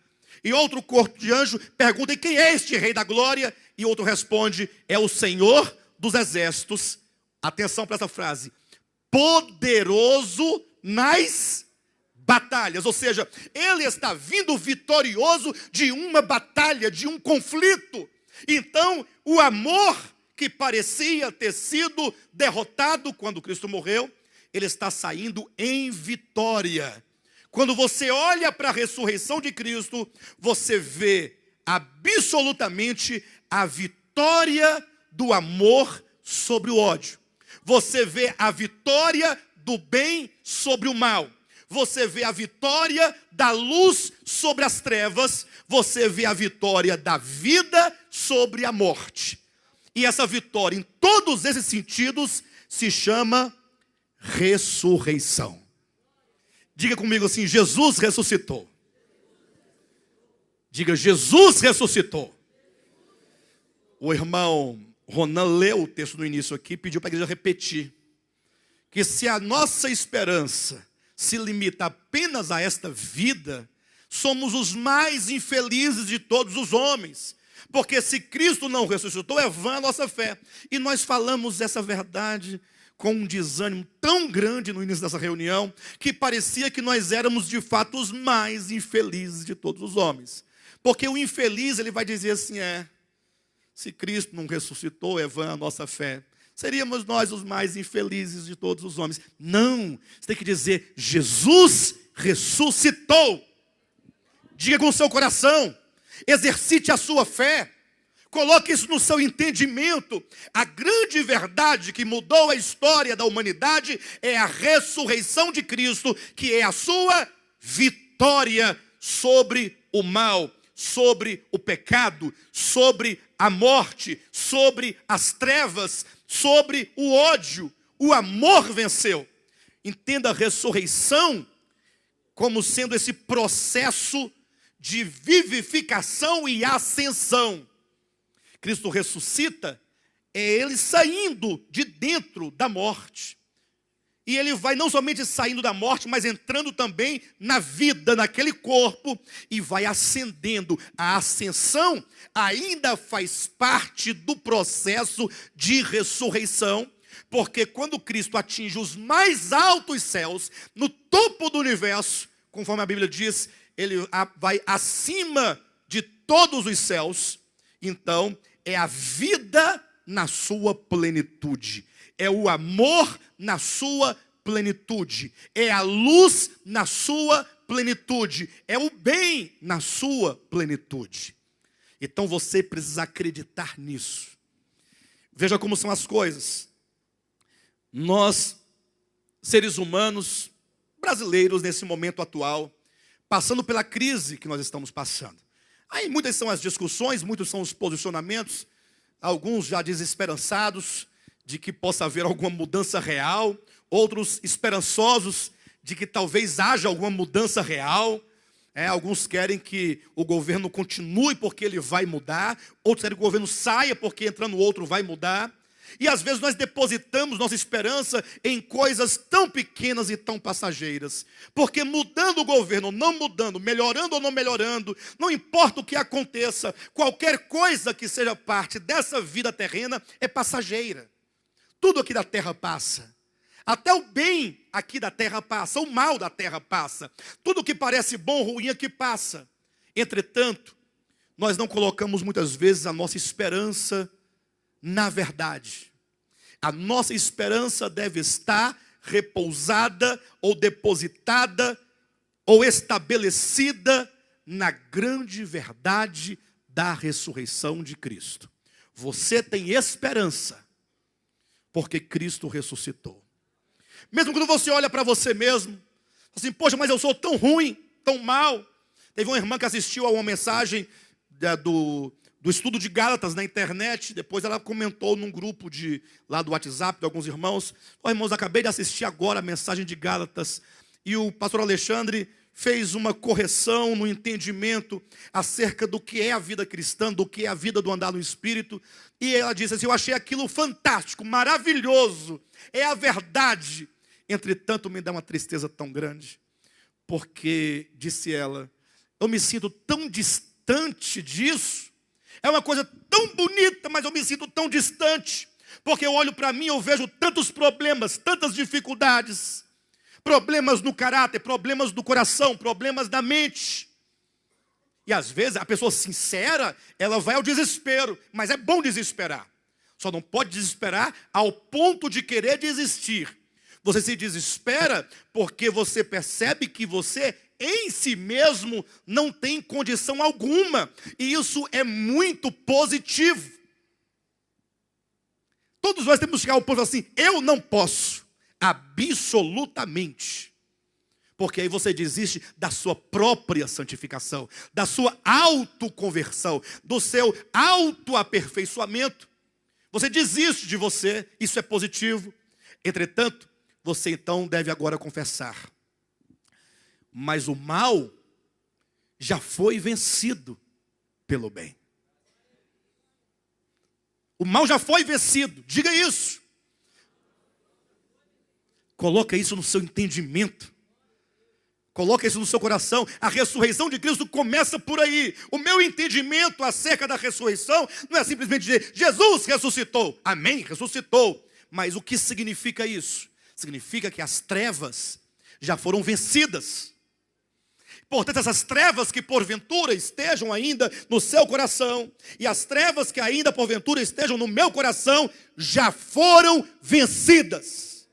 E outro corpo de anjo pergunta: e quem é este rei da glória? E outro responde: é o Senhor dos exércitos. Atenção para essa frase: poderoso nas batalhas. Ou seja, ele está vindo vitorioso de uma batalha, de um conflito. Então, o amor que parecia ter sido derrotado quando Cristo morreu, ele está saindo em vitória. Quando você olha para a ressurreição de Cristo, você vê absolutamente a vitória do amor sobre o ódio. Você vê a vitória do bem sobre o mal. Você vê a vitória da luz sobre as trevas. Você vê a vitória da vida sobre a morte. E essa vitória, em todos esses sentidos, se chama ressurreição. Diga comigo assim: Jesus ressuscitou. Diga: Jesus ressuscitou. O irmão Ronan leu o texto no início aqui, pediu para a igreja repetir. Que se a nossa esperança se limita apenas a esta vida, somos os mais infelizes de todos os homens. Porque se Cristo não ressuscitou, é vã a nossa fé. E nós falamos essa verdade com um desânimo tão grande no início dessa reunião, que parecia que nós éramos de fato os mais infelizes de todos os homens. Porque o infeliz, ele vai dizer assim: se Cristo não ressuscitou, é vã a nossa fé. Seríamos nós os mais infelizes de todos os homens. Não, você tem que dizer: Jesus ressuscitou. Diga com o seu coração, exercite a sua fé, coloque isso no seu entendimento. A grande verdade que mudou a história da humanidade é a ressurreição de Cristo, que é a sua vitória sobre o mal, sobre o pecado, sobre a morte, sobre as trevas, sobre o ódio. O amor venceu. Entenda a ressurreição como sendo esse processo de vivificação e ascensão. Cristo ressuscita, é ele saindo de dentro da morte. E ele vai não somente saindo da morte, mas entrando também na vida, naquele corpo, e vai ascendendo. A ascensão ainda faz parte do processo de ressurreição, porque quando Cristo atinge os mais altos céus, no topo do universo, conforme a Bíblia diz, ele vai acima de todos os céus. Então, é a vida na sua plenitude. É o amor na sua plenitude. É a luz na sua plenitude. É o bem na sua plenitude. Então você precisa acreditar nisso. Veja como são as coisas. Nós, seres humanos, brasileiros nesse momento atual, passando pela crise que nós estamos passando. Aí muitas são as discussões, muitos são os posicionamentos, alguns já desesperançados de que possa haver alguma mudança real, outros esperançosos de que talvez haja alguma mudança real. Alguns querem que o governo continue porque ele vai mudar, outros querem que o governo saia porque entrando outro vai mudar. E às vezes nós depositamos nossa esperança em coisas tão pequenas e tão passageiras. Porque mudando o governo, não mudando, melhorando ou não melhorando, não importa o que aconteça, qualquer coisa que seja parte dessa vida terrena é passageira. Tudo aqui da terra passa. Até o bem aqui da terra passa, o mal da terra passa. Tudo que parece bom ou ruim aqui passa. Entretanto, nós não colocamos muitas vezes a nossa esperança na verdade. A nossa esperança deve estar repousada ou depositada ou estabelecida na grande verdade da ressurreição de Cristo. Você tem esperança porque Cristo ressuscitou. Mesmo quando você olha para você mesmo, assim: poxa, mas eu sou tão ruim, tão mal. Teve uma irmã que assistiu a uma mensagem do estudo de Gálatas na internet. Depois ela comentou num grupo lá do WhatsApp de alguns irmãos: irmãos, acabei de assistir agora a mensagem de Gálatas, e o pastor Alexandre fez uma correção no entendimento acerca do que é a vida cristã, do que é a vida do andar no Espírito. E ela disse assim: eu achei aquilo fantástico, maravilhoso, é a verdade. Entretanto, me dá uma tristeza tão grande, porque, disse ela, eu me sinto tão distante disso. É uma coisa tão bonita, mas eu me sinto tão distante, porque eu olho para mim e eu vejo tantos problemas, tantas dificuldades, problemas no caráter, problemas do coração, problemas da mente. E às vezes a pessoa sincera, ela vai ao desespero, mas é bom desesperar. Só não pode desesperar ao ponto de querer desistir. Você se desespera porque você percebe que você em si mesmo não tem condição alguma. E isso é muito positivo. Todos nós temos que chegar ao ponto assim: eu não posso, absolutamente. Porque aí você desiste da sua própria santificação, da sua autoconversão, do seu autoaperfeiçoamento. Você desiste de você, isso é positivo. Entretanto, você então deve agora confessar: mas o mal já foi vencido pelo bem. O mal já foi vencido, diga isso. Coloca isso no seu entendimento. Coloca isso no seu coração. A ressurreição de Cristo começa por aí. O meu entendimento acerca da ressurreição não é simplesmente dizer: Jesus ressuscitou. Amém, ressuscitou. Mas o que significa isso? Significa que as trevas já foram vencidas. Portanto, essas trevas que porventura estejam ainda no seu coração, e as trevas que ainda porventura estejam no meu coração, já foram vencidas.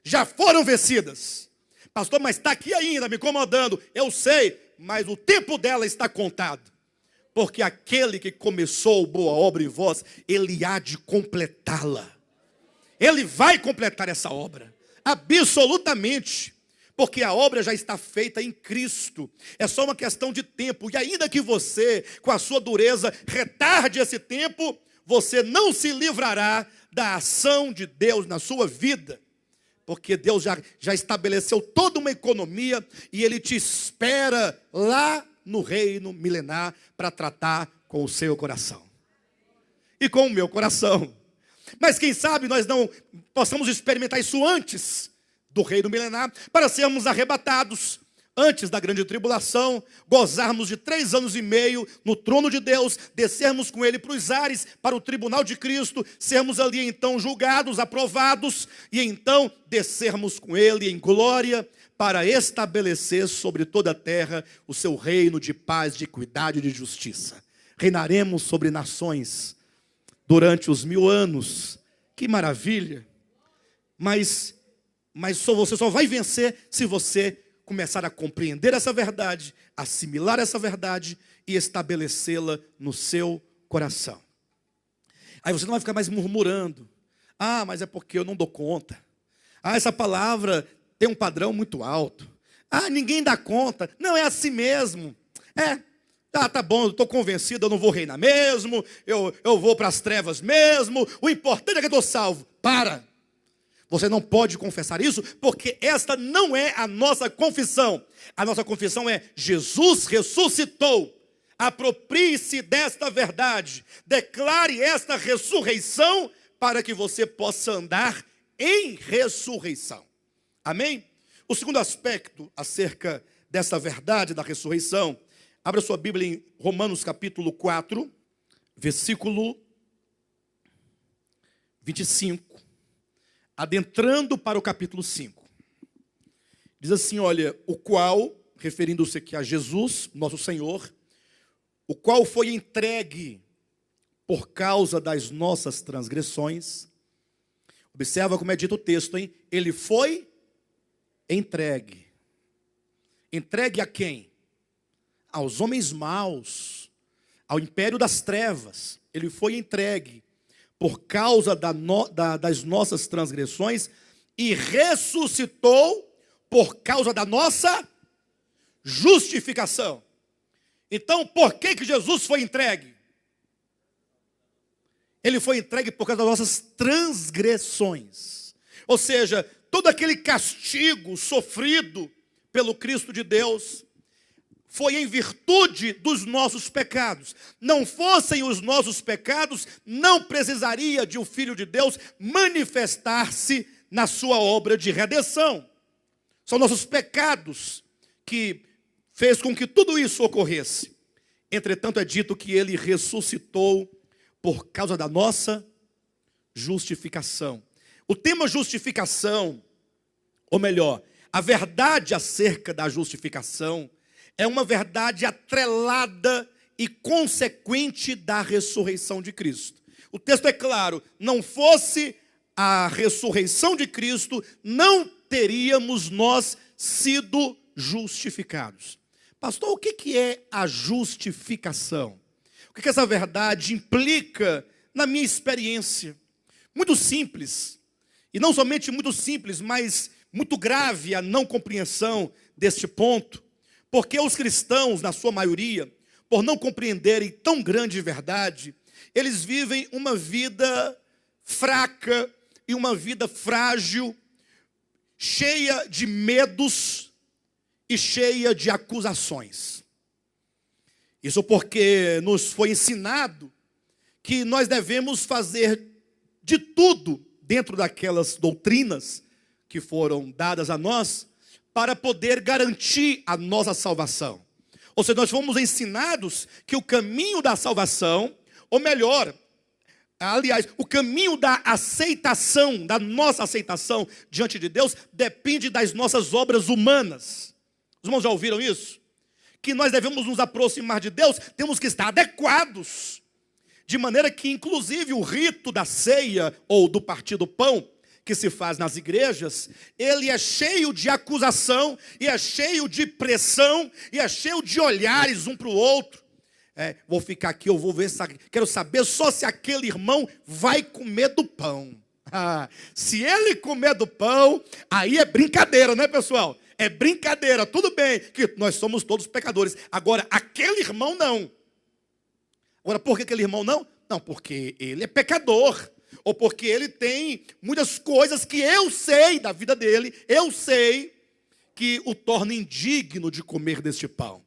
Já foram vencidas. Pastor, mas está aqui ainda me incomodando. Eu sei, mas o tempo dela está contado. Porque aquele que começou boa obra em vós, ele há de completá-la. Ele vai completar essa obra, absolutamente. Porque a obra já está feita em Cristo. É só uma questão de tempo. E ainda que você, com a sua dureza, retarde esse tempo, você não se livrará da ação de Deus na sua vida. Porque Deus já estabeleceu toda uma economia e Ele te espera lá no reino milenar para tratar com o seu coração. E com o meu coração. Mas quem sabe nós não possamos experimentar isso antes do reino milenar, para sermos arrebatados antes da grande tribulação, gozarmos de 3 anos e meio no trono de Deus, descermos com Ele para os ares, para o tribunal de Cristo, sermos ali então julgados, aprovados, e então descermos com Ele em glória, para estabelecer sobre toda a terra o seu reino de paz, de equidade e de justiça. Reinaremos sobre nações durante os 1000 anos. Que maravilha! Mas você só vai vencer se você começar a compreender essa verdade, assimilar essa verdade e estabelecê-la no seu coração. Aí você não vai ficar mais murmurando: ah, mas é porque eu não dou conta. Ah, essa palavra tem um padrão muito alto. Ah, ninguém dá conta. Não, é assim mesmo. Tá bom, eu estou convencido, eu não vou reinar mesmo, eu vou para as trevas mesmo, o importante é que eu estou salvo. Para! Você não pode confessar isso, porque esta não é a nossa confissão. A nossa confissão é: Jesus ressuscitou. Aproprie-se desta verdade. Declare esta ressurreição para que você possa andar em ressurreição. Amém? O segundo aspecto acerca dessa verdade da ressurreição, abra sua Bíblia em Romanos capítulo 4, versículo 25. Adentrando para o capítulo 5. Diz assim: olha, o qual, referindo-se aqui a Jesus, nosso Senhor, o qual foi entregue por causa das nossas transgressões. Observa como é dito o texto, hein? Ele foi entregue. Entregue a quem? Aos homens maus, ao império das trevas. Ele foi entregue por causa das nossas transgressões, e ressuscitou por causa da nossa justificação. Então, por que Jesus foi entregue? Ele foi entregue por causa das nossas transgressões. Ou seja, todo aquele castigo sofrido pelo Cristo de Deus, foi em virtude dos nossos pecados. Não fossem os nossos pecados, não precisaria de o Filho de Deus manifestar-se na sua obra de redenção. São nossos pecados que fez com que tudo isso ocorresse. Entretanto, é dito que ele ressuscitou por causa da nossa justificação. O tema justificação, ou melhor, a verdade acerca da justificação, é uma verdade atrelada e consequente da ressurreição de Cristo. O texto é claro, não fosse a ressurreição de Cristo, não teríamos nós sido justificados. Pastor, o que é a justificação? O que essa verdade implica na minha experiência? Muito simples, e não somente muito simples, mas muito grave a não compreensão deste ponto, porque os cristãos, na sua maioria, por não compreenderem tão grande verdade, eles vivem uma vida fraca e uma vida frágil, cheia de medos e cheia de acusações. Isso porque nos foi ensinado que nós devemos fazer de tudo dentro daquelas doutrinas que foram dadas a nós para poder garantir a nossa salvação. Ou seja, nós fomos ensinados que o caminho da salvação, ou melhor, aliás, o caminho da aceitação, da nossa aceitação diante de Deus, depende das nossas obras humanas. Os irmãos já ouviram isso? Que nós devemos nos aproximar de Deus, temos que estar adequados. De maneira que, inclusive, o rito da ceia ou do partir do pão, que se faz nas igrejas, ele é cheio de acusação, e é cheio de pressão, e é cheio de olhares um para o outro. Vou ficar aqui, eu vou ver, quero saber só se aquele irmão vai comer do pão. Se ele comer do pão, aí é brincadeira, né, pessoal? É brincadeira, tudo bem, que nós somos todos pecadores. Agora, aquele irmão não. Agora, por que aquele irmão não? Não, porque ele é pecador. Ou porque ele tem muitas coisas que eu sei da vida dele, eu sei que o torna indigno de comer deste pão.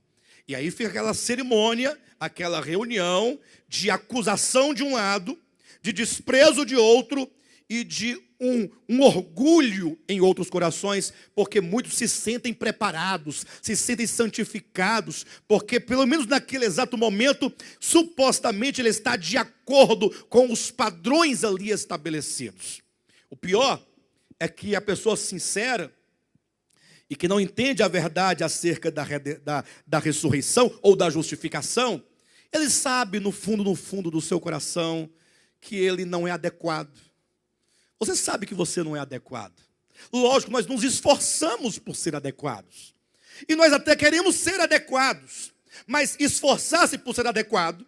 E aí fica aquela cerimônia, aquela reunião de acusação de um lado, de desprezo de outro e de um orgulho em outros corações, porque muitos se sentem preparados, se sentem santificados, porque pelo menos naquele exato momento, supostamente ele está de acordo com os padrões ali estabelecidos. O pior é que a pessoa sincera e que não entende a verdade acerca da ressurreição ou da justificação, ele sabe no fundo do seu coração que ele não é adequado. Você sabe que você não é adequado. Lógico, nós nos esforçamos por ser adequados. E nós até queremos ser adequados. Mas esforçar-se por ser adequado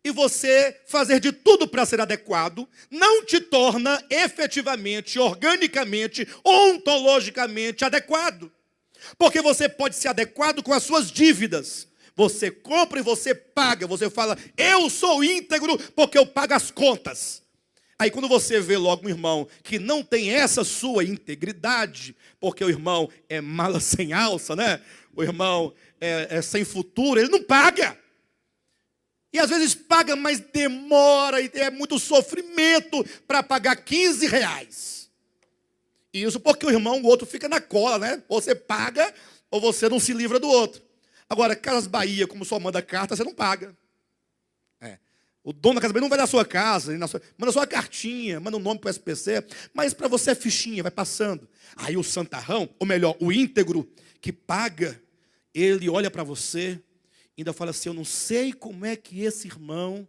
e você fazer de tudo para ser adequado não te torna efetivamente, organicamente, ontologicamente adequado. Porque você pode ser adequado com as suas dívidas. Você compra e você paga. Você fala, eu sou íntegro porque eu pago as contas. Aí quando você vê logo um irmão que não tem essa sua integridade, porque o irmão é mala sem alça, né? O irmão é sem futuro, ele não paga. E às vezes paga, mas demora, e é muito sofrimento para pagar R$15. Isso porque o outro fica na cola, né? Ou você paga, ou você não se livra do outro. Agora, Casas Bahia, como só manda carta, você não paga. O dono da Casa Bahia não vai na sua casa, manda só uma cartinha, manda um nome para o SPC, mas para você é fichinha, vai passando. Aí o santarrão, ou melhor, o íntegro que paga, ele olha para você e ainda fala assim, eu não sei como é que esse irmão,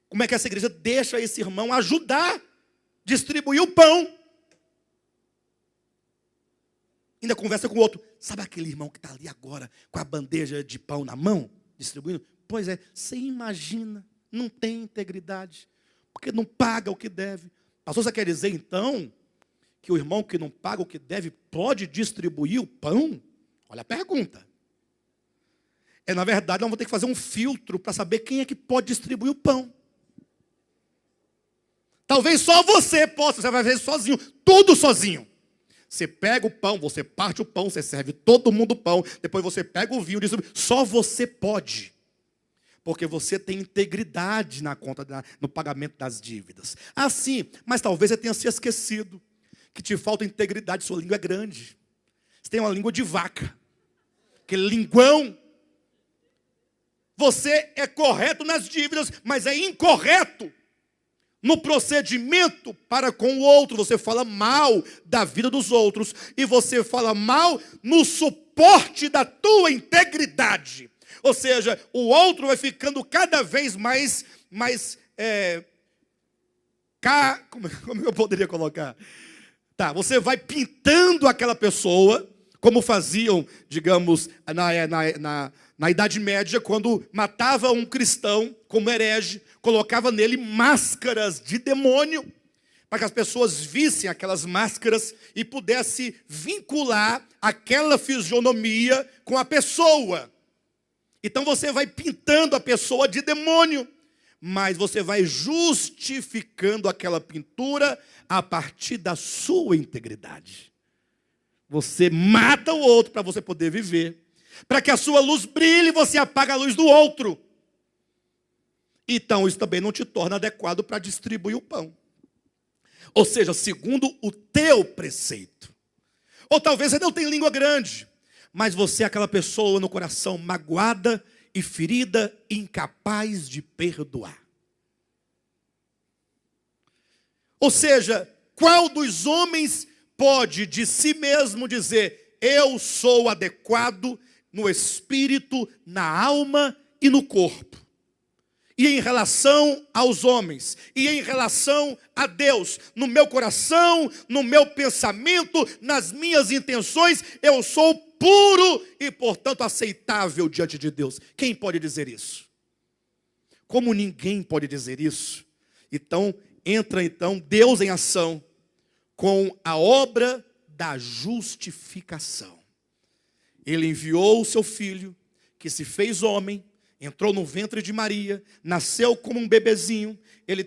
como é que essa igreja deixa esse irmão ajudar, distribuir o pão. Ainda conversa com o outro, sabe aquele irmão que está ali agora, com a bandeja de pão na mão, distribuindo? Pois é, você imagina. Não tem integridade, porque não paga o que deve. Pastor, você quer dizer então que o irmão que não paga o que deve pode distribuir o pão? Olha a pergunta. Na verdade, nós vamos ter que fazer um filtro para saber quem é que pode distribuir o pão. Talvez só você possa, você vai fazer sozinho, tudo sozinho. Você pega o pão, você parte o pão, você serve todo mundo o pão, depois você pega o vinho, diz, só você pode. Porque você tem integridade na conta, no pagamento das dívidas. Ah, sim, mas talvez você tenha se esquecido que te falta integridade, sua língua é grande. Você tem uma língua de vaca, aquele linguão. Você é correto nas dívidas, mas é incorreto no procedimento para com o outro. Você fala mal da vida dos outros e você fala mal no suporte da tua integridade. Ou seja, o outro vai ficando cada vez mais como eu poderia colocar? Tá, você vai pintando aquela pessoa, como faziam, digamos, na Idade Média, quando matava um cristão como herege, colocava nele máscaras de demônio, para que as pessoas vissem aquelas máscaras e pudessem vincular aquela fisionomia com a pessoa. Então você vai pintando a pessoa de demônio, mas você vai justificando aquela pintura a partir da sua integridade. Você mata o outro para você poder viver. Para que a sua luz brilhe, você apaga a luz do outro. Então isso também não te torna adequado para distribuir o pão. Ou seja, segundo o teu preceito. Ou talvez você não tenha língua grande, mas você é aquela pessoa no coração magoada e ferida, incapaz de perdoar. Ou seja, qual dos homens pode de si mesmo dizer, eu sou adequado no espírito, na alma e no corpo? E em relação aos homens, e em relação a Deus, no meu coração, no meu pensamento, nas minhas intenções, eu sou puro e, portanto, aceitável diante de Deus. Quem pode dizer isso? Como ninguém pode dizer isso, então entra Deus em ação com a obra da justificação. Ele enviou o seu filho, que se fez homem, entrou no ventre de Maria, nasceu como um bebezinho, ele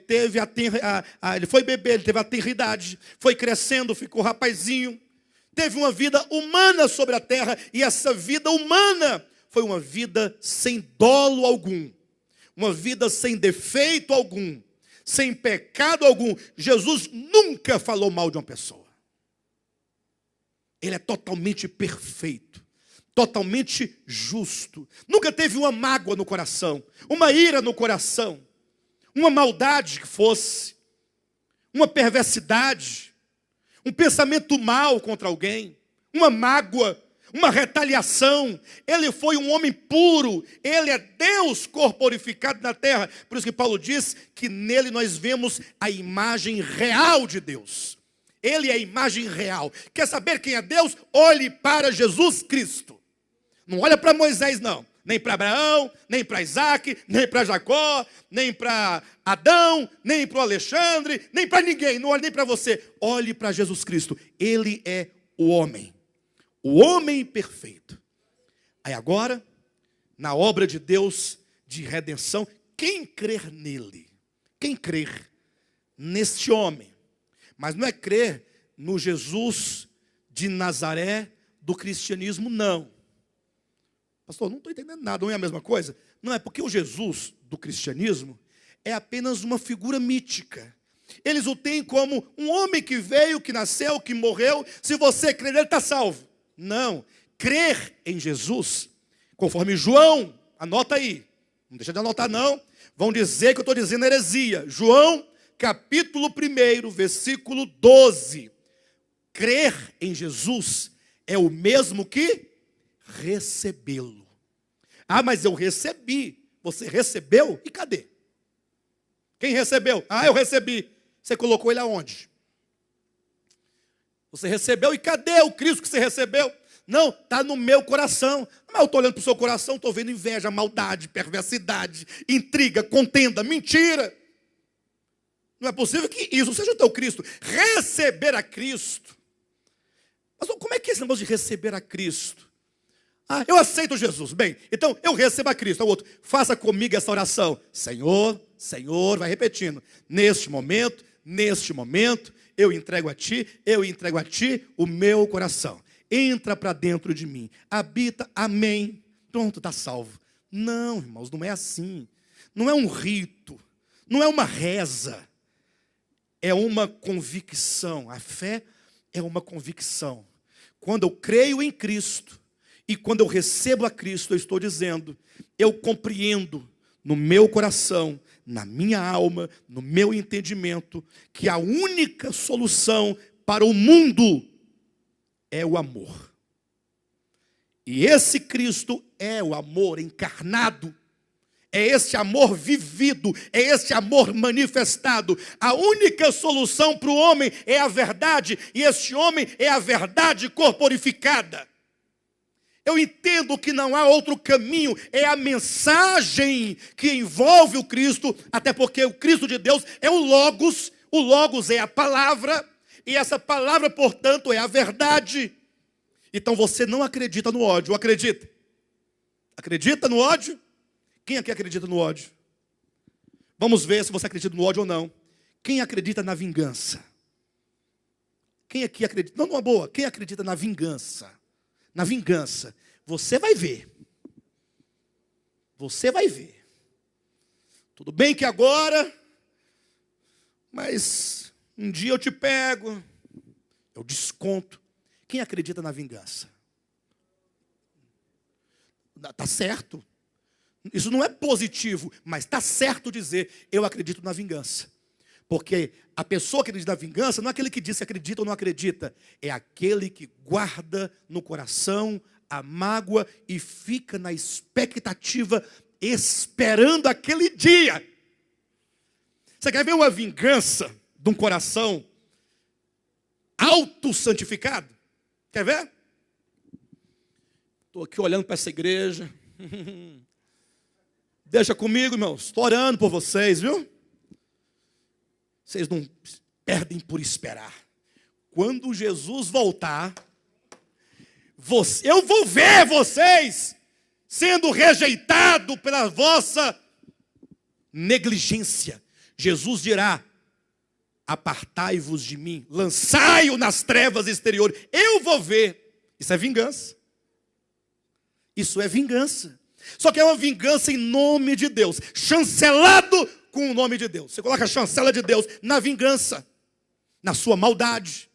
foi bebê, ele teve a tenridade, foi crescendo, ficou rapazinho, teve uma vida humana sobre a terra, e essa vida humana foi uma vida sem dolo algum, uma vida sem defeito algum, sem pecado algum. Jesus nunca falou mal de uma pessoa. Ele é totalmente perfeito, totalmente justo. Nunca teve uma mágoa no coração, uma ira no coração, uma maldade que fosse, uma perversidade, um pensamento mau contra alguém, uma mágoa, uma retaliação. Ele foi um homem puro, ele é Deus corporificado na terra. Por isso que Paulo diz que nele nós vemos a imagem real de Deus. Ele é a imagem real. Quer saber quem é Deus? Olhe para Jesus Cristo. Não olha para Moisés, não. Nem para Abraão, nem para Isaac, nem para Jacó, nem para Adão, nem para o Alexandre, nem para ninguém. Não olhe nem para você. Olhe para Jesus Cristo. Ele é o homem perfeito. Aí agora, na obra de Deus de redenção, quem crer nele? Quem crer neste homem? Mas não é crer no Jesus de Nazaré do cristianismo, não. Pastor, não estou entendendo nada, não é a mesma coisa? Não, é porque o Jesus do cristianismo é apenas uma figura mítica. Eles o têm como um homem que veio, que nasceu, que morreu. Se você crer nele, está salvo. Não, crer em Jesus, conforme João, anota aí, não deixa de anotar não, vão dizer que eu estou dizendo heresia. João, capítulo 1, versículo 12. Crer em Jesus é o mesmo que recebê-lo. Ah, mas eu recebi. Você recebeu? E cadê? Quem recebeu? Ah, eu recebi. Você colocou ele aonde? Você recebeu, e cadê o Cristo que você recebeu? Não, está no meu coração. Mas eu estou olhando para o seu coração, estou vendo inveja, maldade, perversidade, intriga, contenda, mentira. Não é possível que isso seja o teu Cristo. Receber a Cristo. Mas como é que é esse negócio de receber a Cristo? Ah, eu aceito Jesus. Bem, então eu recebo a Cristo. O outro, faça comigo essa oração. Senhor, Senhor, vai repetindo. Neste momento, eu entrego a ti o meu coração. Entra para dentro de mim, habita, amém. Pronto, está salvo. Não, irmãos, não é assim. Não é um rito, não é uma reza. É uma convicção. A fé é uma convicção. Quando eu creio em Cristo e quando eu recebo a Cristo, eu estou dizendo, eu compreendo no meu coração, na minha alma, no meu entendimento, que a única solução para o mundo é o amor. E esse Cristo é o amor encarnado. É esse amor vivido, é esse amor manifestado. A única solução para o homem é a verdade, e esse homem é a verdade corporificada. Eu entendo que não há outro caminho, é a mensagem que envolve o Cristo, até porque o Cristo de Deus é o Logos é a palavra, e essa palavra, portanto, é a verdade. Então você não acredita no ódio, ou acredita? Acredita no ódio? Quem aqui acredita no ódio? Vamos ver se você acredita no ódio ou não. Quem acredita na vingança? Quem aqui acredita? Não, numa boa. Quem acredita na vingança? Na vingança. Você vai ver. Você vai ver. Tudo bem que agora, mas um dia eu te pego, eu desconto. Quem acredita na vingança? Está certo. Isso não é positivo, mas está certo dizer, eu acredito na vingança. Porque a pessoa que acredita na vingança não é aquele que diz se acredita ou não acredita. É aquele que guarda no coração a mágoa e fica na expectativa, esperando aquele dia. Você quer ver uma vingança de um coração autossantificado? Quer ver? Estou aqui olhando para essa igreja. Deixa comigo, irmãos. Estou orando por vocês, viu? Vocês não perdem por esperar. Quando Jesus voltar, eu vou ver vocês sendo rejeitados pela vossa negligência. Jesus dirá, apartai-vos de mim, lançai-o nas trevas exteriores. Eu vou ver. Isso é vingança. Isso é vingança. Só que é uma vingança em nome de Deus, chancelado com o nome de Deus. Você coloca a chancela de Deus na vingança, na sua maldade.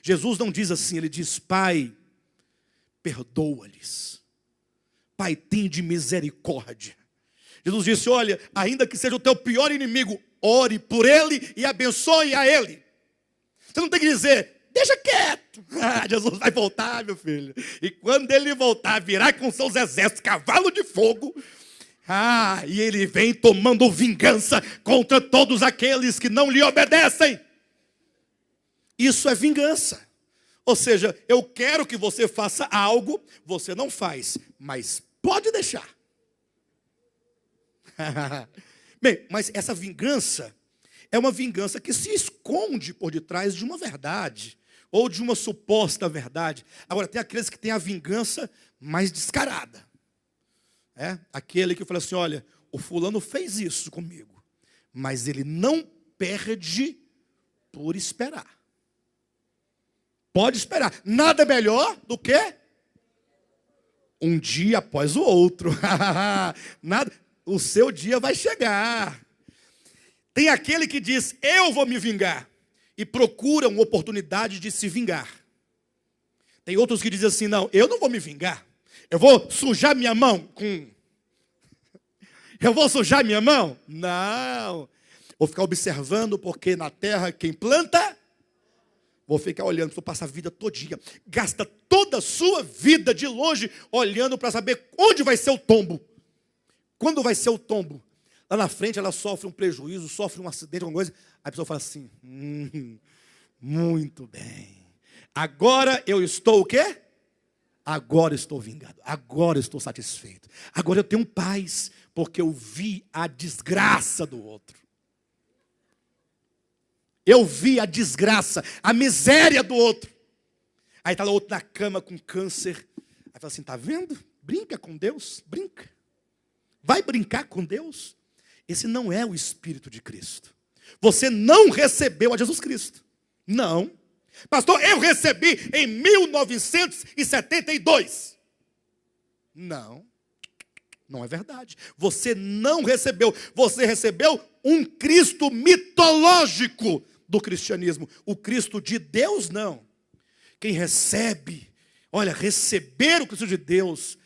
Jesus não diz assim, ele diz, Pai, perdoa-lhes. Pai, tende misericórdia. Jesus disse, olha, ainda que seja o teu pior inimigo, ore por ele e abençoe a ele. Você não tem que dizer, deixa quieto. Jesus vai voltar, meu filho. E quando ele voltar, virá com seus exércitos, cavalo de fogo. E ele vem tomando vingança contra todos aqueles que não lhe obedecem. Isso é vingança. Ou seja, eu quero que você faça algo, você não faz, mas pode deixar. Bem, mas essa vingança é uma vingança que se esconde por detrás de uma verdade, ou de uma suposta verdade. Agora, tem aqueles que têm a vingança mais descarada. Aquele que fala assim, olha, o fulano fez isso comigo, mas ele não perde por esperar. Pode esperar. Nada melhor do que um dia após o outro. Nada, o seu dia vai chegar. Tem aquele que diz, eu vou me vingar, e procura uma oportunidade de se vingar. Tem outros que dizem assim, não, eu não vou me vingar. Eu vou sujar minha mão com... Eu vou sujar minha mão? Não. Vou ficar observando, porque na terra quem planta... Vou ficar olhando, vou passar a vida todinha. Gasta toda a sua vida de longe, olhando para saber onde vai ser o tombo. Quando vai ser o tombo? Lá na frente ela sofre um prejuízo, sofre um acidente, alguma coisa. Aí a pessoa fala assim, muito bem. Agora eu estou o quê? Agora estou vingado. Agora estou satisfeito. Agora eu tenho paz, porque eu vi a desgraça do outro. Eu vi a desgraça, a miséria do outro. Aí está lá o outro na cama com câncer. Aí fala assim, está vendo? Brinca com Deus, brinca. Vai brincar com Deus? Esse não é o Espírito de Cristo. Você não recebeu a Jesus Cristo. Não. Pastor, eu recebi em 1972. Não, não é verdade. Você não recebeu. Você recebeu um Cristo mitológico do cristianismo. O Cristo de Deus, não. Quem recebe, olha, receber o Cristo de Deus,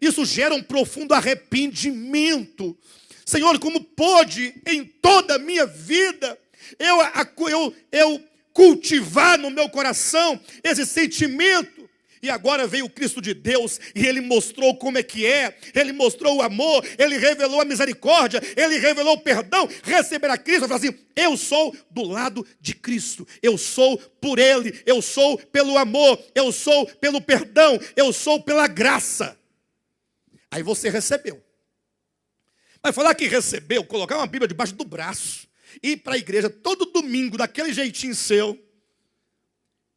isso gera um profundo arrependimento. Senhor, como pôde em toda a minha vida eu cultivar no meu coração esse sentimento? E agora veio o Cristo de Deus e Ele mostrou como é que é. Ele mostrou o amor, Ele revelou a misericórdia, Ele revelou o perdão. Receber a Cristo, falar assim, eu sou do lado de Cristo. Eu sou por Ele, eu sou pelo amor, eu sou pelo perdão, eu sou pela graça. Aí você recebeu. Mas falar que recebeu, colocar uma Bíblia debaixo do braço, ir para a igreja todo domingo, daquele jeitinho seu,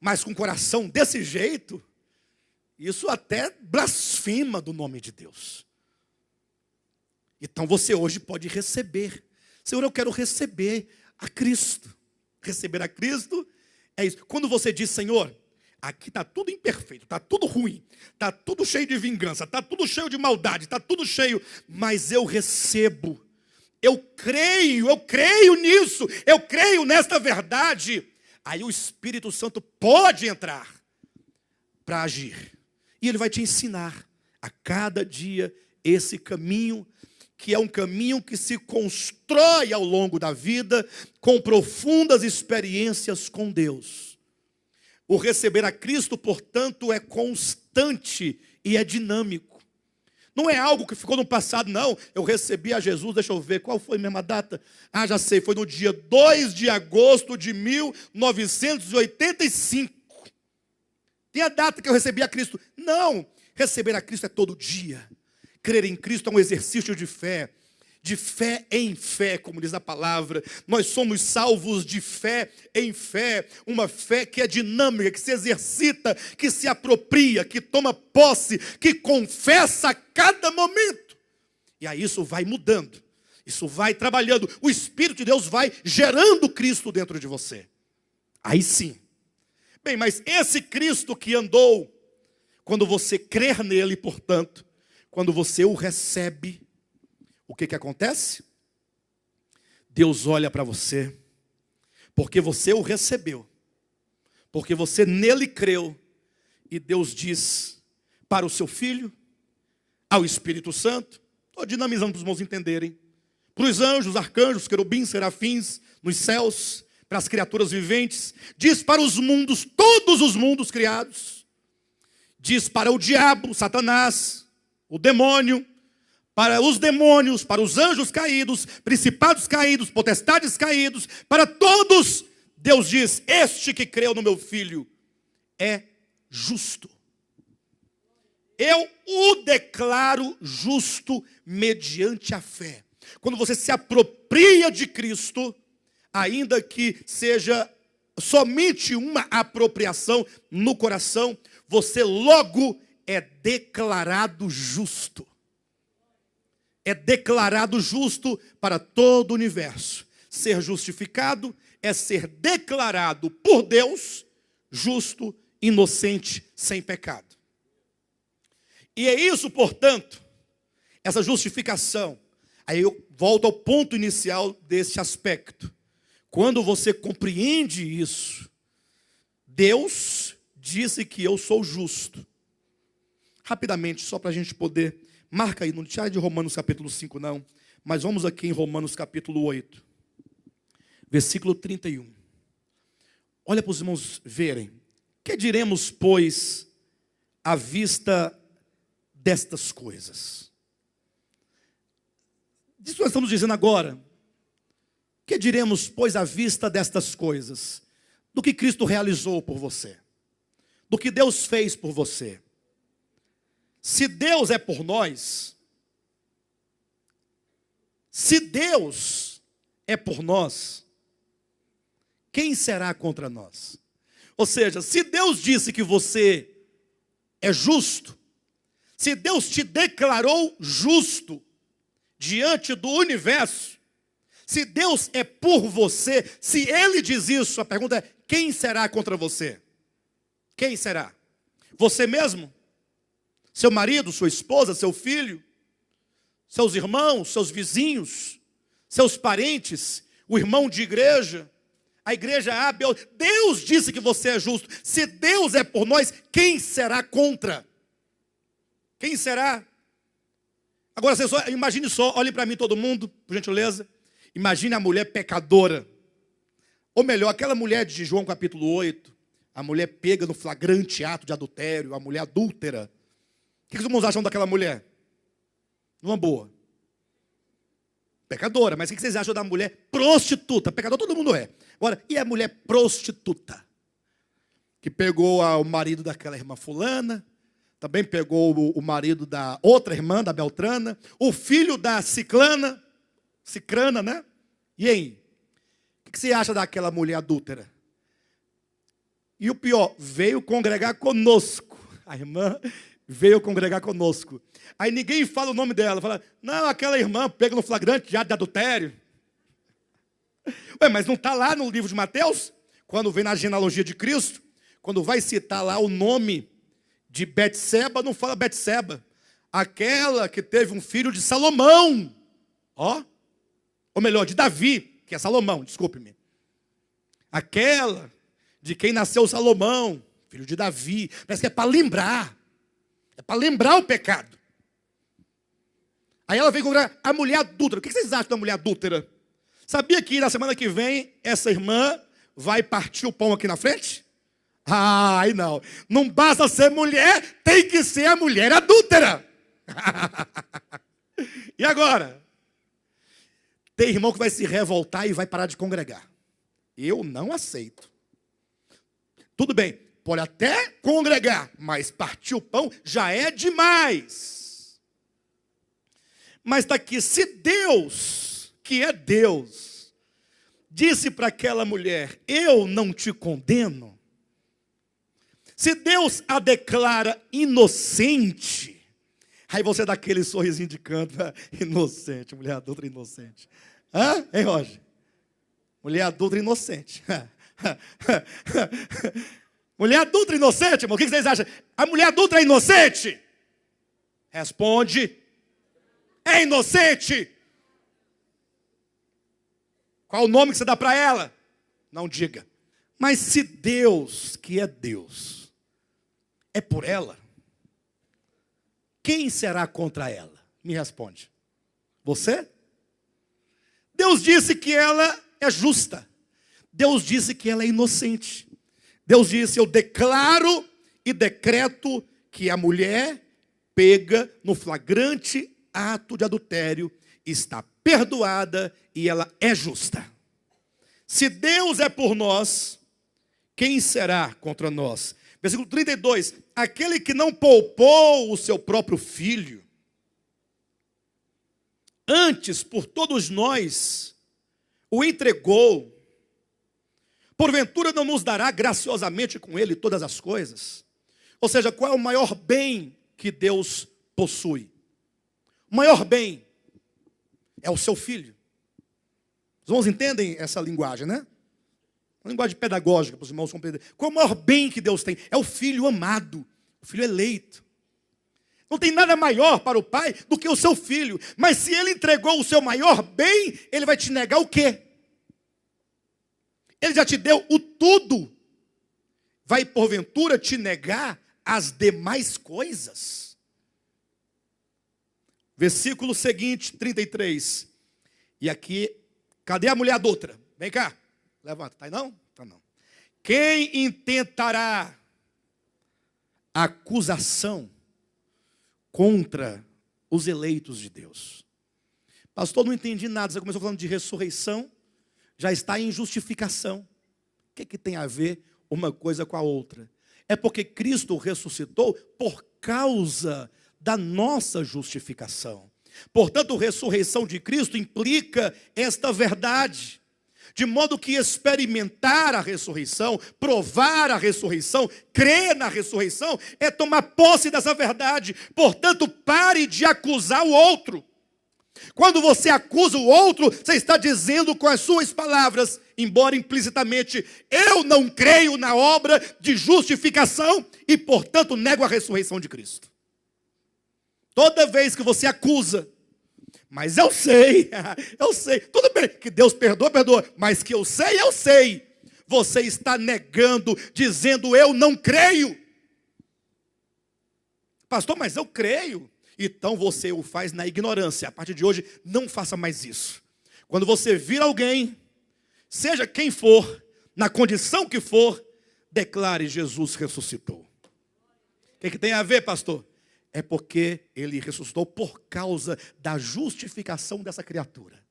mas com o coração desse jeito, isso até blasfema do nome de Deus. Então você hoje pode receber. Senhor, eu quero receber a Cristo. Receber a Cristo é isso. Quando você diz, Senhor, aqui está tudo imperfeito, está tudo ruim, está tudo cheio de vingança, está tudo cheio de maldade, está tudo cheio, mas eu recebo. Eu creio nisso, eu creio nesta verdade. Aí o Espírito Santo pode entrar para agir. E Ele vai te ensinar a cada dia esse caminho, que é um caminho que se constrói ao longo da vida, com profundas experiências com Deus. O receber a Cristo, portanto, é constante e é dinâmico. Não é algo que ficou no passado, não. Eu recebi a Jesus, deixa eu ver, qual foi a mesma data? Ah, já sei, foi no dia 2 de agosto de 1985. Tem a data que eu recebi a Cristo. Não, receber a Cristo é todo dia. Crer em Cristo é um exercício de fé em fé, como diz a palavra. Nós somos salvos de fé em fé, uma fé que é dinâmica, que se exercita, que se apropria, que toma posse, que confessa a cada momento. E aí isso vai mudando, isso vai trabalhando, o Espírito de Deus vai gerando Cristo dentro de você. Aí sim. Bem, mas esse Cristo que andou, quando você crer nele, portanto, quando você o recebe, o que acontece? Deus olha para você, porque você o recebeu, porque você nele creu, e Deus diz para o seu Filho, ao Espírito Santo, estou dinamizando para os irmãos entenderem, para os anjos, arcanjos, querubins, serafins, nos céus, para as criaturas viventes, diz para os mundos, todos os mundos criados, diz para o diabo, Satanás, o demônio, para os demônios, para os anjos caídos, principados caídos, potestades caídos, para todos, Deus diz, este que creu no meu Filho é justo. Eu o declaro justo mediante a fé. Quando você se apropria de Cristo, ainda que seja somente uma apropriação no coração, você logo é declarado justo. É declarado justo para todo o universo. Ser justificado é ser declarado por Deus justo, inocente, sem pecado. E é isso, portanto, essa justificação. Aí eu volto ao ponto inicial desse aspecto. Quando você compreende isso, Deus disse que eu sou justo. Rapidamente, só para a gente poder... Marca aí, não tira de Romanos capítulo 5 não, mas vamos aqui em Romanos capítulo 8, versículo 31. Olha para os irmãos verem. Que diremos, pois, à vista destas coisas? Disso que nós estamos dizendo agora. Que diremos, pois, à vista destas coisas? Do que Cristo realizou por você. Do que Deus fez por você. Se Deus é por nós, se Deus é por nós, quem será contra nós? Ou seja, se Deus disse que você é justo, se Deus te declarou justo diante do universo, se Deus é por você, se Ele diz isso, a pergunta é, quem será contra você? Quem será? Você mesmo? Seu marido, sua esposa, seu filho? Seus irmãos, seus vizinhos? Seus parentes? O irmão de igreja? A igreja A, B, Deus disse que você é justo. Se Deus é por nós, quem será contra? Quem será? Agora, imagine só, olhem para mim todo mundo, por gentileza. Imagine a mulher pecadora. Ou melhor, aquela mulher de João capítulo 8. A mulher pega no flagrante ato de adultério, a mulher adúltera. O que os irmãos acham daquela mulher? Numa boa. Pecadora, mas o que vocês acham da mulher prostituta? Pecador todo mundo é. Agora, e a mulher prostituta? Que pegou o marido daquela irmã fulana, também pegou o marido da outra irmã, da Beltrana, o filho da Cicrana, né? E aí? O que você acha daquela mulher adúltera? E o pior, veio congregar conosco. A irmã veio congregar conosco. Aí ninguém fala o nome dela. Fala, não, aquela irmã pega no flagrante de adultério. Ué, mas não está lá no livro de Mateus? Quando vem na genealogia de Cristo, quando vai citar lá o nome de Betseba, não fala Betseba. Aquela que teve um filho de Salomão. Ó. Ou melhor, de Davi, que é Salomão, desculpe-me. Aquela de quem nasceu Salomão, filho de Davi. Parece que é para lembrar. É para lembrar o pecado. Aí ela vem com a mulher adúltera. O que vocês acham da mulher adúltera? Sabia que na semana que vem, essa irmã vai partir o pão aqui na frente? Ai, não. Não basta ser mulher, tem que ser a mulher adúltera. E agora? Tem irmão que vai se revoltar e vai parar de congregar. Eu não aceito. Tudo bem, pode até congregar, mas partir o pão já é demais. Mas está aqui, se Deus, que é Deus, disse para aquela mulher, eu não te condeno. Se Deus a declara inocente, aí você dá aquele sorrisinho de canto, inocente, mulher adulta inocente. Hã? Hein, Roger? Mulher adulta inocente. Mulher adulta inocente, irmão, o que vocês acham? A mulher adulta é inocente? Responde. É inocente? Qual o nome que você dá para ela? Não diga. Mas se Deus, que é Deus, é por ela, quem será contra ela? Me responde. Você? Deus disse que ela é justa. Deus disse que ela é inocente. Deus disse, eu declaro e decreto que a mulher pega no flagrante ato de adultério, está perdoada e ela é justa. Se Deus é por nós, quem será contra nós? Versículo 32, aquele que não poupou o seu próprio filho, antes por todos nós o entregou, porventura não nos dará graciosamente com ele todas as coisas? Ou seja, qual é o maior bem que Deus possui? O maior bem é o seu filho. Os irmãos entendem essa linguagem, né? Uma linguagem pedagógica para os irmãos compreenderem. Qual é o maior bem que Deus tem? É o filho amado, o filho eleito. Não tem nada maior para o pai do que o seu filho. Mas se ele entregou o seu maior bem, ele vai te negar o quê? Ele já te deu o tudo. Vai porventura te negar as demais coisas? Versículo seguinte, 33. E aqui, cadê a mulher adulta? Vem cá, levanta. Tá aí não? Tá não. Quem intentará acusação contra os eleitos de Deus? Pastor, não entendi nada. Você começou falando de ressurreição, já está em justificação. O que tem a ver uma coisa com a outra? É porque Cristo ressuscitou por causa da nossa justificação. Portanto, a ressurreição de Cristo implica esta verdade. De modo que experimentar a ressurreição, provar a ressurreição, crer na ressurreição, é tomar posse dessa verdade. Portanto, pare de acusar o outro. Quando você acusa o outro, você está dizendo com as suas palavras, embora implicitamente, eu não creio na obra de justificação e, portanto, nego a ressurreição de Cristo. Toda vez que você acusa, mas eu sei, tudo bem, que Deus perdoa, perdoa, mas que eu sei, você está negando, dizendo eu não creio. Pastor, mas eu creio. Então você o faz na ignorância. A partir de hoje, não faça mais isso. Quando você vir alguém, seja quem for, na condição que for, declare: Jesus ressuscitou. O que tem a ver, pastor? É porque ele ressuscitou por causa da justificação dessa criatura.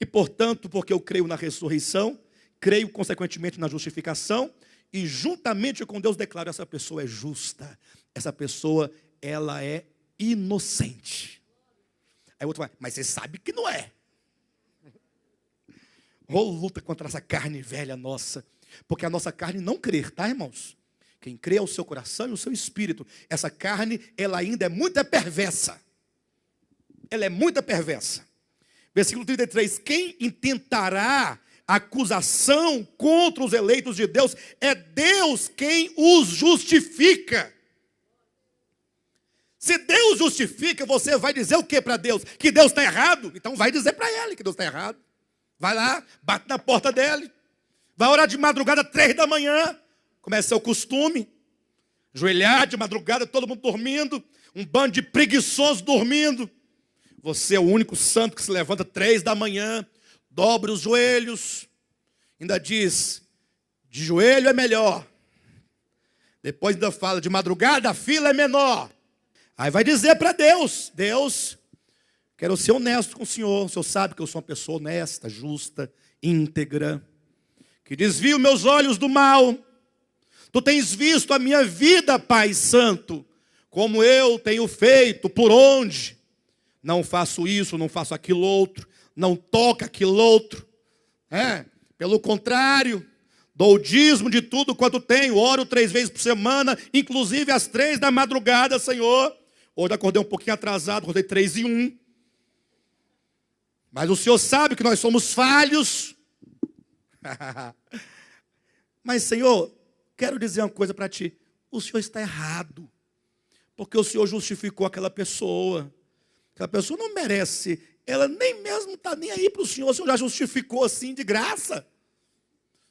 E portanto, porque eu creio na ressurreição, creio consequentemente na justificação, e juntamente com Deus declaro: essa pessoa é justa, essa pessoa, ela é inocente. Aí o outro vai: mas você sabe que não é. Luta contra essa carne velha nossa, porque a nossa carne não crê, tá, irmãos? Quem crê é o seu coração e o seu espírito. Essa carne, ela ainda é muito perversa. Ela é muito perversa. Versículo 33, quem intentará acusação contra os eleitos de Deus? É Deus quem os justifica. Se Deus justifica, você vai dizer o que para Deus? Que Deus está errado? Então vai dizer para ele que Deus está errado. Vai lá, bate na porta dele. Vai orar de madrugada, 3 da manhã. Como é seu costume. Joelhar de madrugada, todo mundo dormindo. Um bando de preguiçosos dormindo. Você é o único santo que se levanta 3 da manhã. Dobra os joelhos. Ainda diz, de joelho é melhor. Depois ainda fala, de madrugada a fila é menor. Aí vai dizer para Deus: Deus, quero ser honesto com o Senhor. O Senhor sabe que eu sou uma pessoa honesta, justa, íntegra, que desvio meus olhos do mal. Tu tens visto a minha vida, Pai Santo, como eu tenho feito, por onde. Não faço isso, não faço aquilo outro, não toco aquilo outro. Pelo contrário, dou o dízimo de tudo quanto tenho, oro 3 vezes por semana, inclusive às 3 da madrugada, Senhor. Hoje acordei um pouquinho atrasado, acordei 3:01. Mas o Senhor sabe que nós somos falhos. Mas, Senhor, quero dizer uma coisa para ti. O Senhor está errado. Porque o Senhor justificou aquela pessoa. Aquela pessoa não merece. Ela nem mesmo está nem aí para o Senhor. O Senhor já justificou assim de graça.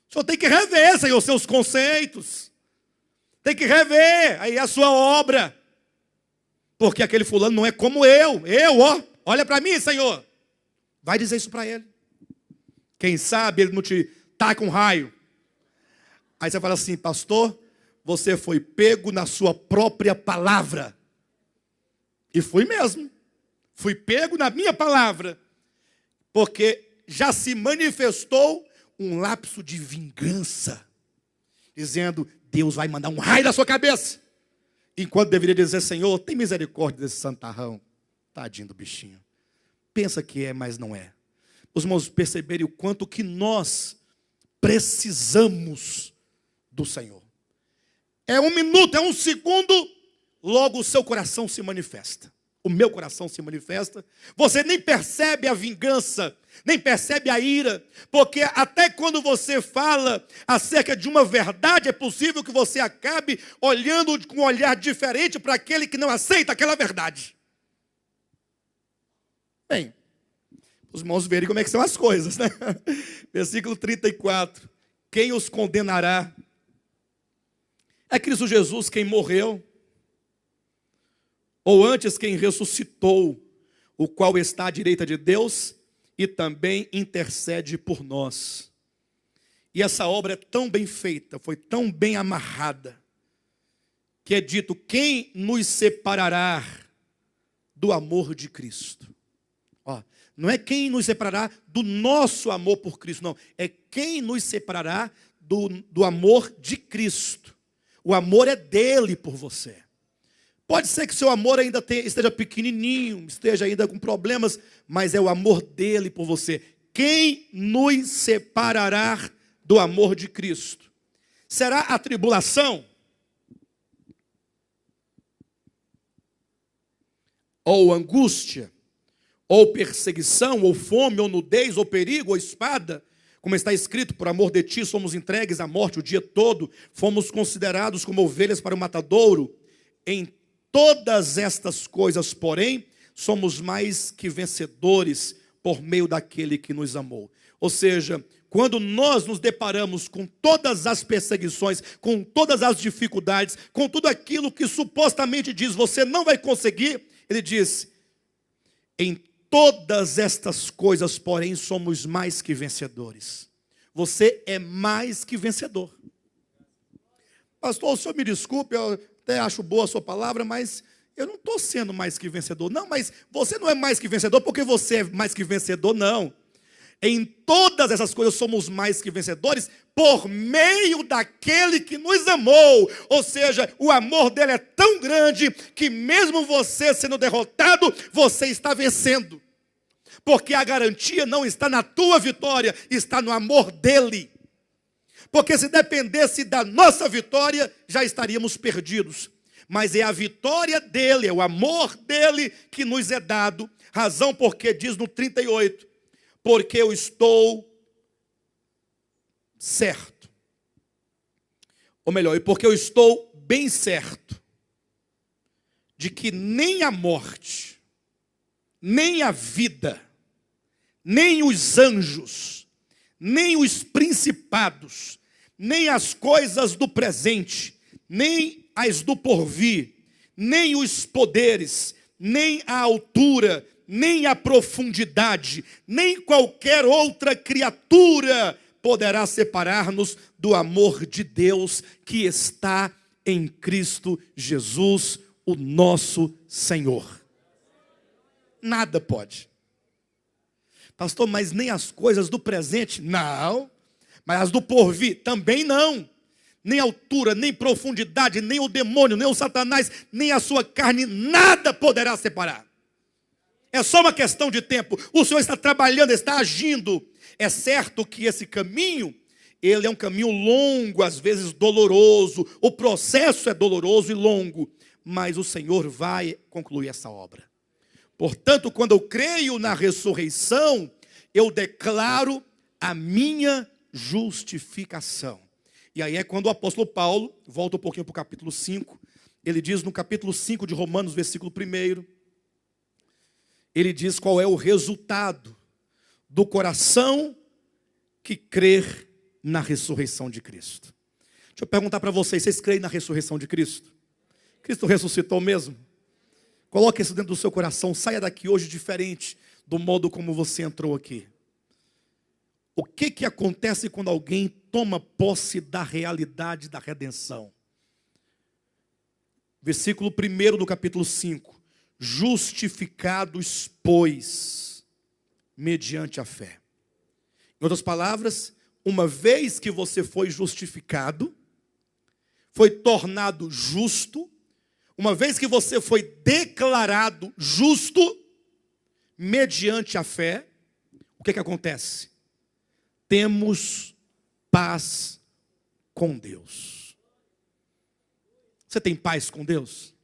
O Senhor tem que rever, Senhor, os seus conceitos. Tem que rever aí a sua obra. Porque aquele fulano não é como eu. Olha para mim, Senhor. Vai dizer isso para ele. Quem sabe ele não te taca um raio. Aí você fala assim: pastor, você foi pego na sua própria palavra. E fui mesmo. Fui pego na minha palavra. Porque já se manifestou um lapso de vingança. Dizendo: Deus vai mandar um raio na sua cabeça. Enquanto deveria dizer: Senhor, tem misericórdia desse santarrão. Tadinho do bichinho. Pensa que é, mas não é. Os irmãos perceberem o quanto que nós precisamos do Senhor. É 1 minuto, é 1 segundo, logo o seu coração se manifesta. O meu coração se manifesta. Você nem percebe a vingança, nem percebe a ira, porque até quando você fala acerca de uma verdade, é possível que você acabe olhando com um olhar diferente para aquele que não aceita aquela verdade. Bem, os irmãos verem como é que são as coisas, né? Versículo 34. Quem os condenará? É Cristo Jesus quem morreu, ou antes quem ressuscitou, o qual está à direita de Deus e também intercede por nós. E essa obra é tão bem feita, foi tão bem amarrada, que é dito: quem nos separará do amor de Cristo? Não é quem nos separará do nosso amor por Cristo, não. É quem nos separará do amor de Cristo. O amor é dele por você. Pode ser que seu amor ainda esteja pequenininho, esteja ainda com problemas, mas é o amor dele por você. Quem nos separará do amor de Cristo? Será a tribulação? Ou angústia? ou perseguição, ou fome, ou nudez, ou perigo, ou espada, como está escrito, por amor de ti somos entregues à morte o dia todo, fomos considerados como ovelhas para o matadouro. Em todas estas coisas, porém, somos mais que vencedores por meio daquele que nos amou. Ou seja, quando nós nos deparamos com todas as perseguições, com todas as dificuldades, com tudo aquilo que supostamente diz, você não vai conseguir, ele diz, em todas estas coisas, porém, somos mais que vencedores. Você é mais que vencedor. Pastor, o senhor me desculpe, eu até acho boa a sua palavra, mas eu não estou sendo mais que vencedor. Não, mas você não é mais que vencedor porque você é mais que vencedor, não. Em todas essas coisas somos mais que vencedores por meio daquele que nos amou. Ou seja, o amor dele é tão grande que mesmo você sendo derrotado, você está vencendo. Porque a garantia não está na tua vitória, está no amor dele. Porque se dependesse da nossa vitória, já estaríamos perdidos. Mas é a vitória dele, é o amor dele que nos é dado. Razão porque diz no 38, porque eu estou certo. Ou melhor, e porque eu estou bem certo de que nem a morte, nem a vida, nem os anjos, nem os principados, nem as coisas do presente, nem as do porvir, nem os poderes, nem a altura, nem a profundidade, nem qualquer outra criatura poderá separar-nos do amor de Deus que está em Cristo Jesus, o nosso Senhor. Nada pode. Pastor, mas nem as coisas do presente? Não. Mas as do porvir? Também não. Nem altura, nem profundidade, nem o demônio, nem o Satanás, nem a sua carne, nada poderá separar. É só uma questão de tempo. O Senhor está trabalhando, está agindo. É certo que esse caminho, ele é um caminho longo, às vezes doloroso. O processo é doloroso e longo, mas o Senhor vai concluir essa obra. Portanto, quando eu creio na ressurreição, eu declaro a minha justificação. E aí é quando o apóstolo Paulo, volta um pouquinho para o capítulo 5, ele diz no capítulo 5 de Romanos, versículo 1, ele diz qual é o resultado do coração que crer na ressurreição de Cristo. Deixa eu perguntar para vocês creem na ressurreição de Cristo? Cristo ressuscitou mesmo? Coloque isso dentro do seu coração, saia daqui hoje diferente do modo como você entrou aqui. O que acontece quando alguém toma posse da realidade da redenção? Versículo 1 do capítulo 5. Justificados, pois, mediante a fé. Em outras palavras, uma vez que você foi justificado, foi tornado justo, uma vez que você foi declarado justo, mediante a fé, o que acontece? Temos paz com Deus. Você tem paz com Deus?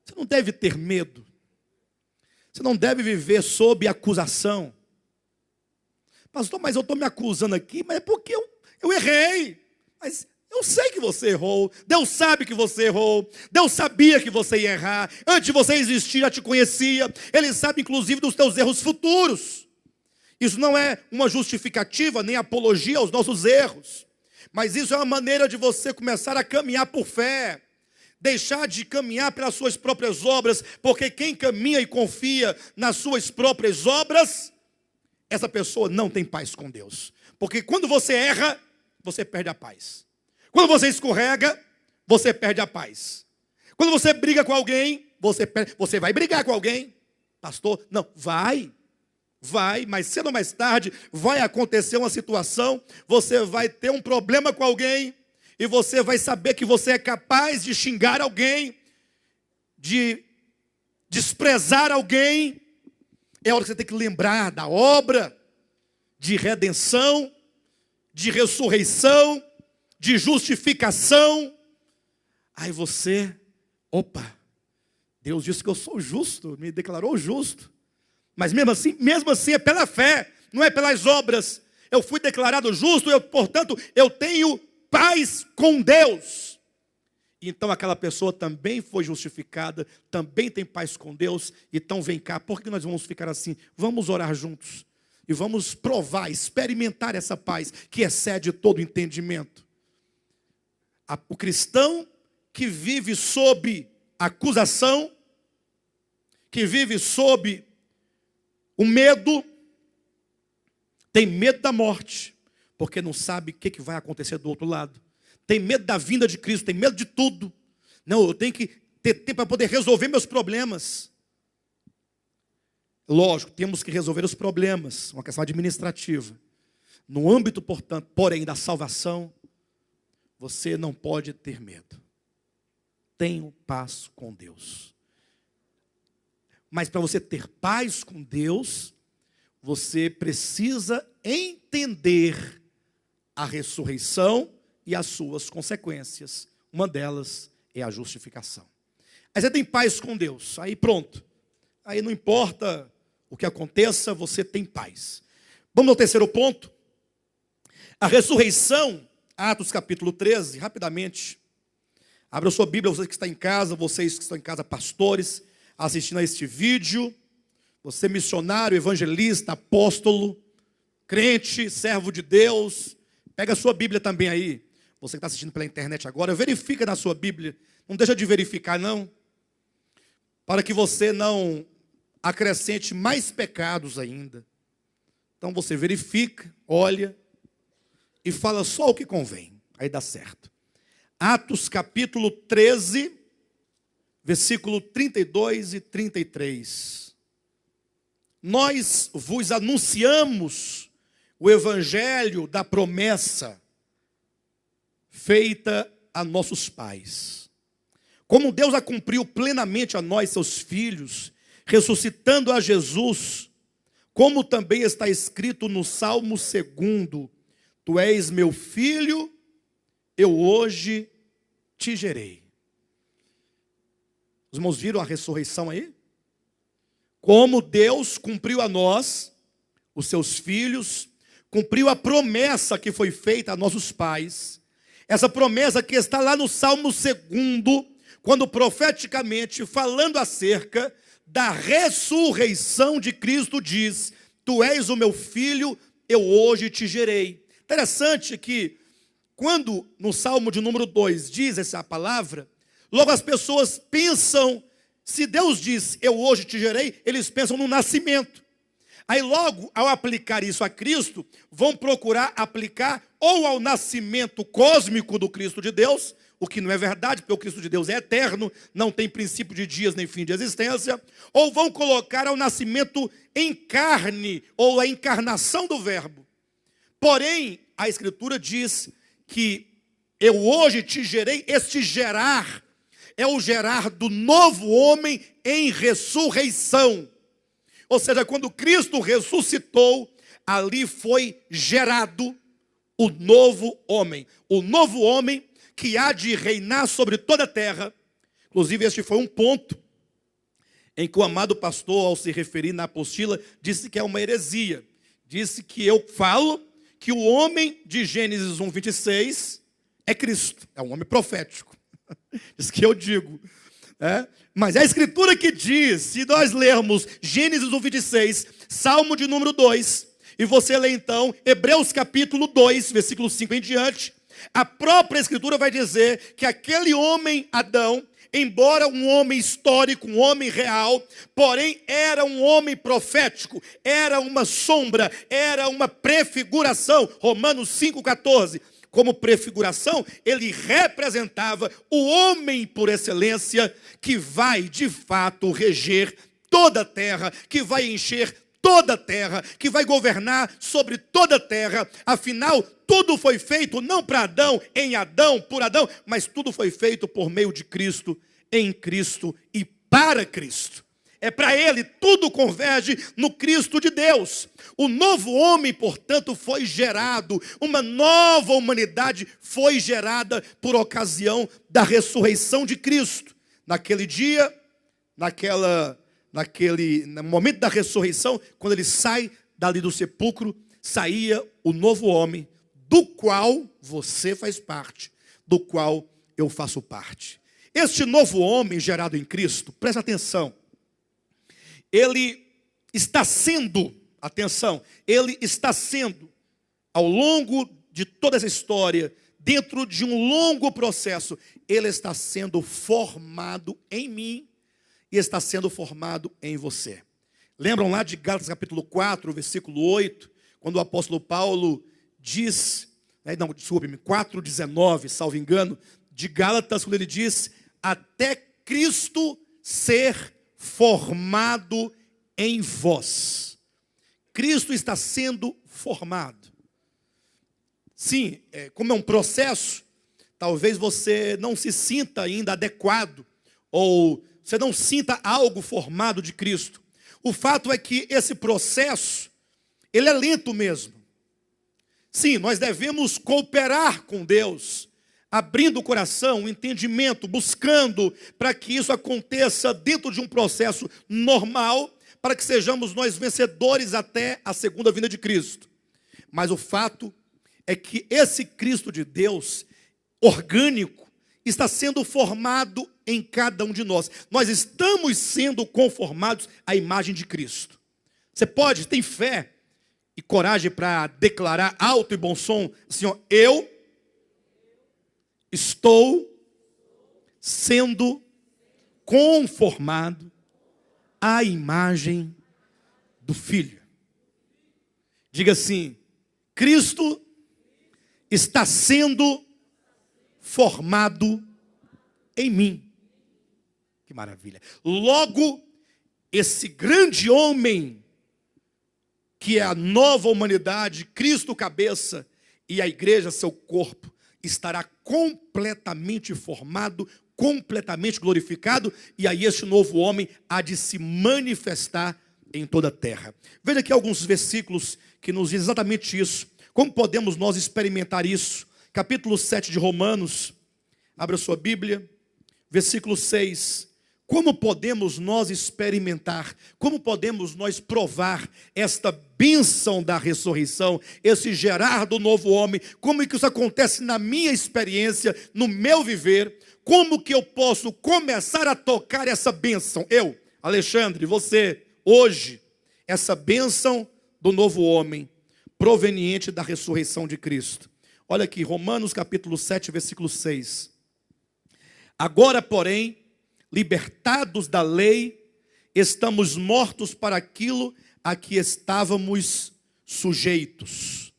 Você não deve ter medo. Você não deve viver sob acusação. Pastor, mas eu estou me acusando aqui, mas é porque eu errei. Mas eu sei que você errou. Deus sabe que você errou. Deus sabia que você ia errar. Antes de você existir, já te conhecia. Ele sabe, inclusive, dos teus erros futuros. Isso não é uma justificativa, nem apologia aos nossos erros. Mas isso é uma maneira de você começar a caminhar por fé. Deixar de caminhar pelas suas próprias obras. Porque quem caminha e confia nas suas próprias obras, essa pessoa não tem paz com Deus. Porque quando você erra, você perde a paz. Quando você escorrega, você perde a paz. Quando você briga com alguém, você vai brigar com alguém. Pastor, não, vai, mas cedo ou mais tarde vai acontecer uma situação, você vai ter um problema com alguém, e você vai saber que você é capaz de xingar alguém, de desprezar alguém. É hora que você tem que lembrar da obra de redenção, de ressurreição, de justificação. Aí você, Deus disse que eu sou justo, me declarou justo. Mas mesmo assim é pela fé, não é pelas obras. Eu fui declarado justo, portanto, eu tenho paz com Deus. Então aquela pessoa também foi justificada, também tem paz com Deus. Então vem cá, por que nós vamos ficar assim? Vamos orar juntos e vamos provar, experimentar essa paz que excede todo entendimento. O cristão que vive sob acusação, que vive sob o medo, tem medo da morte, porque não sabe o que vai acontecer do outro lado. Tem medo da vinda de Cristo, tem medo de tudo. Não, eu tenho que ter tempo para poder resolver meus problemas. Lógico, temos que resolver os problemas, uma questão administrativa. No âmbito, portanto, porém, da salvação, você não pode ter medo. Tenho paz com Deus. Mas para você ter paz com Deus, você precisa entender a ressurreição e as suas consequências. Uma delas é a justificação. Aí você tem paz com Deus, aí pronto. Aí não importa o que aconteça, você tem paz. Vamos ao terceiro ponto. A ressurreição, Atos capítulo 13, rapidamente. Abra a sua Bíblia, você que está em casa, vocês que estão em casa, pastores, assistindo a este vídeo. Você missionário, evangelista, apóstolo, crente, servo de Deus. Pega a sua Bíblia também aí. Você que está assistindo pela internet agora, verifica na sua Bíblia. Não deixa de verificar, não. Para que você não acrescente mais pecados ainda. Então você verifica, olha e fala só o que convém. Aí dá certo. Atos capítulo 13, versículo 32 e 33. Nós vos anunciamos o evangelho da promessa feita a nossos pais. Como Deus a cumpriu plenamente a nós, seus filhos, ressuscitando a Jesus, como também está escrito no Salmo 2: Tu és meu filho, eu hoje te gerei. Os irmãos viram a ressurreição aí? Como Deus cumpriu a nós, os seus filhos, cumpriu a promessa que foi feita a nossos pais. Essa promessa que está lá no Salmo 2, quando profeticamente, falando acerca da ressurreição de Cristo, diz: Tu és o meu filho, eu hoje te gerei. Interessante que, quando no Salmo de número 2 diz essa palavra, logo as pessoas pensam, se Deus diz, eu hoje te gerei, eles pensam no nascimento. Aí logo, ao aplicar isso a Cristo, vão procurar aplicar ou ao nascimento cósmico do Cristo de Deus, o que não é verdade, porque o Cristo de Deus é eterno, não tem princípio de dias nem fim de existência, ou vão colocar ao nascimento em carne, ou a encarnação do verbo. Porém, a Escritura diz que eu hoje te gerei, este gerar é o gerar do novo homem em ressurreição. Ou seja, quando Cristo ressuscitou, ali foi gerado o novo homem. O novo homem que há de reinar sobre toda a terra. Inclusive, este foi um ponto em que o amado pastor, ao se referir na apostila, disse que é uma heresia. Disse que eu falo que o homem de Gênesis 1:26 é Cristo. É um homem profético. Isso que eu digo. Mas é a Escritura que diz, se nós lermos Gênesis 1:26, Salmo de número 2, e você lê então Hebreus capítulo 2, versículo 5 em diante, a própria Escritura vai dizer que aquele homem, Adão, embora um homem histórico, um homem real, porém era um homem profético, era uma sombra, era uma prefiguração. Romanos 5,14. Como prefiguração, ele representava o homem por excelência, que vai de fato reger toda a terra, que vai encher toda a terra, que vai governar sobre toda a terra. Afinal, tudo foi feito não para Adão, em Adão, por Adão, mas tudo foi feito por meio de Cristo, em Cristo e para Cristo. É para ele, tudo converge no Cristo de Deus. O novo homem, portanto, foi gerado, uma nova humanidade foi gerada por ocasião da ressurreição de Cristo. Naquele dia, no momento da ressurreição, quando ele sai dali do sepulcro, saía o novo homem, do qual você faz parte, do qual eu faço parte. Este novo homem gerado em Cristo, presta atenção, ele está sendo, ele está sendo, ao longo de toda essa história, dentro de um longo processo, ele está sendo formado em mim e está sendo formado em você. Lembram lá de Gálatas capítulo 4, versículo 8, quando o apóstolo Paulo diz, 4:19, salvo engano, de Gálatas, quando ele diz, até Cristo ser formado em vós. Cristo está sendo formado. Sim, como é um processo, talvez você não se sinta ainda adequado, ou você não sinta algo formado de Cristo. O fato é que esse processo, ele é lento mesmo. Sim, nós devemos cooperar com Deus, abrindo o coração, o entendimento, buscando para que isso aconteça dentro de um processo normal, para que sejamos nós vencedores até a segunda vinda de Cristo. Mas o fato é que esse Cristo de Deus, orgânico, está sendo formado em cada um de nós. Nós estamos sendo conformados à imagem de Cristo. Você tem fé e coragem para declarar alto e bom som, assim, ó, eu estou sendo conformado à imagem do Filho. Diga assim, Cristo está sendo formado em mim. Que maravilha. Logo, esse grande homem, que é a nova humanidade, Cristo cabeça e a igreja seu corpo, estará completamente formado, completamente glorificado, e aí este novo homem há de se manifestar em toda a terra. Veja aqui alguns versículos que nos dizem exatamente isso. Como podemos nós experimentar isso? Capítulo 7 de Romanos, abra sua Bíblia, versículo 6. Como podemos nós experimentar, como podemos nós provar esta bênção da ressurreição, esse gerar do novo homem, como é que isso acontece na minha experiência, no meu viver, como que eu posso começar a tocar essa bênção? Eu, Alexandre, você, hoje, essa bênção do novo homem, proveniente da ressurreição de Cristo. Olha aqui, Romanos capítulo 7, versículo 6. Agora, porém, libertados da lei, estamos mortos para aquilo a que estávamos sujeitos,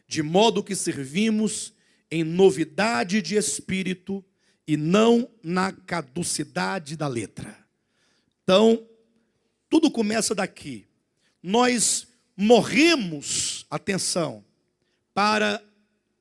de modo que servimos em novidade de espírito e não na caducidade da letra. Então, tudo começa daqui. Nós morremos, atenção, para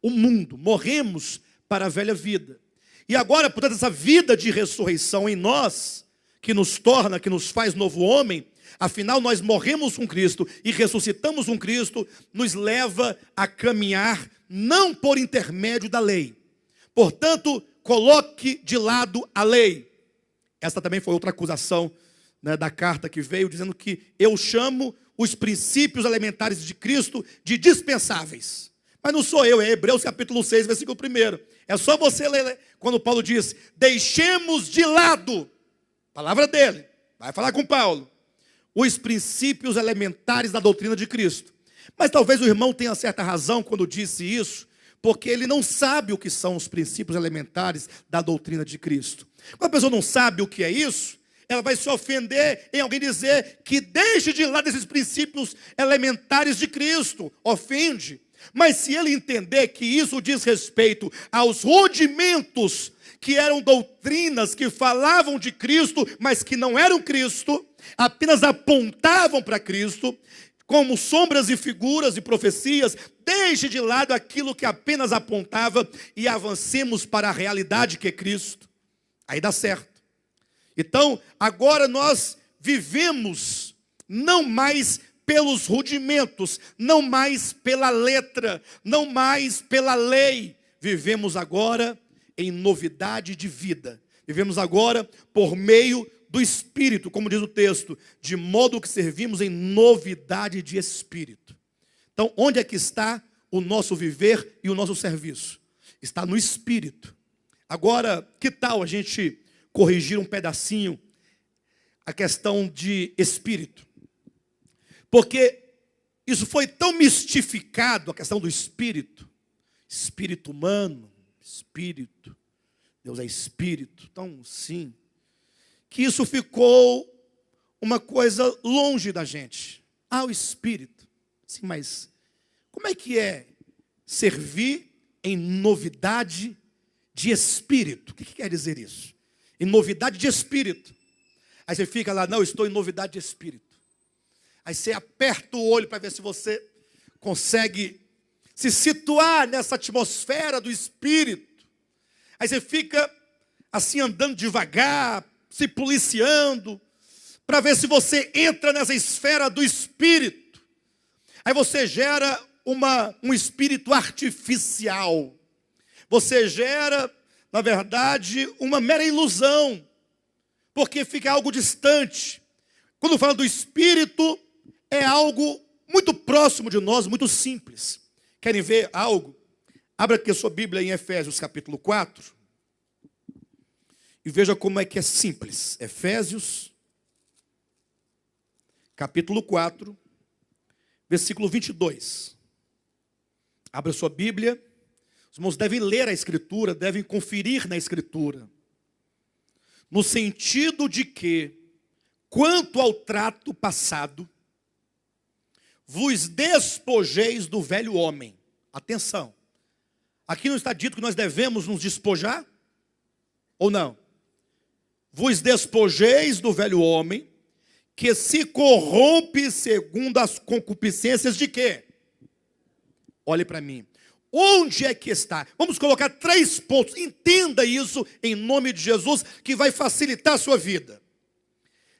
o mundo, morremos para a velha vida. E agora, portanto, essa vida de ressurreição em nós, que nos torna, que nos faz novo homem, afinal nós morremos com Cristo e ressuscitamos com Cristo, nos leva a caminhar não por intermédio da lei. Portanto, coloque de lado a lei. Essa também foi outra acusação, né, da carta que veio, dizendo que eu chamo os princípios elementares de Cristo de dispensáveis. Mas não sou eu, é Hebreus capítulo 6, versículo 1. É só você ler quando Paulo diz, deixemos de lado, palavra dele, vai falar com Paulo, os princípios elementares da doutrina de Cristo. Mas talvez o irmão tenha certa razão quando disse isso, porque ele não sabe o que são os princípios elementares da doutrina de Cristo. Quando a pessoa não sabe o que é isso, ela vai se ofender em alguém dizer que deixe de lado esses princípios elementares de Cristo. Ofende. Mas se ele entender que isso diz respeito aos rudimentos, que eram doutrinas que falavam de Cristo, mas que não eram Cristo, apenas apontavam para Cristo, como sombras e figuras e profecias, deixe de lado aquilo que apenas apontava e avancemos para a realidade que é Cristo. Aí dá certo. Então, agora nós vivemos não mais pelos rudimentos, não mais pela letra, não mais pela lei. Vivemos agora em novidade de vida. Vivemos agora por meio do Espírito, como diz o texto, de modo que servimos em novidade de Espírito. Então, onde é que está o nosso viver e o nosso serviço? Está no Espírito. Agora, que tal a gente corrigir um pedacinho a questão de Espírito? Porque isso foi tão mistificado, a questão do Espírito. Espírito humano, Espírito, Deus é Espírito, então sim, que isso ficou uma coisa longe da gente. O Espírito. Sim, mas como é que é servir em novidade de Espírito? O que quer dizer isso? Em novidade de Espírito. Aí você fica lá, não, eu estou em novidade de Espírito. Aí você aperta o olho para ver se você consegue se situar nessa atmosfera do Espírito. Aí você fica assim andando devagar, se policiando, para ver se você entra nessa esfera do Espírito. Aí você gera um espírito artificial. Você gera, na verdade, uma mera ilusão, porque fica algo distante. Quando fala do Espírito, é algo muito próximo de nós, muito simples. Querem ver algo? Abra aqui a sua Bíblia em Efésios capítulo 4. E veja como é que é simples. Efésios capítulo 4, versículo 22. Abra a sua Bíblia. Os irmãos devem ler a Escritura, devem conferir na Escritura. No sentido de que, quanto ao trato passado, vos despojeis do velho homem. Atenção. Aqui não está dito que nós devemos nos despojar? Ou não? Vos despojeis do velho homem, que se corrompe segundo as concupiscências de quê? Olhe para mim. Onde é que está? Vamos colocar 3 pontos. Entenda isso em nome de Jesus, que vai facilitar a sua vida.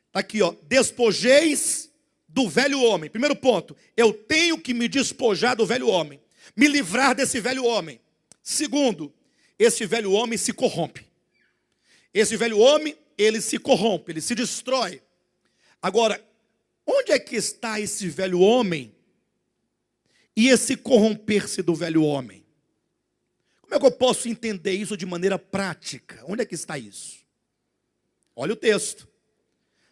Está aqui, ó. Despojeis do velho homem. Primeiro ponto. Eu tenho que me despojar do velho homem. Me livrar desse velho homem. Segundo, esse velho homem se corrompe. Esse velho homem, ele se corrompe, ele se destrói. Agora, onde é que está esse velho homem e esse corromper-se do velho homem? Como é que eu posso entender isso de maneira prática? Onde é que está isso? Olha o texto.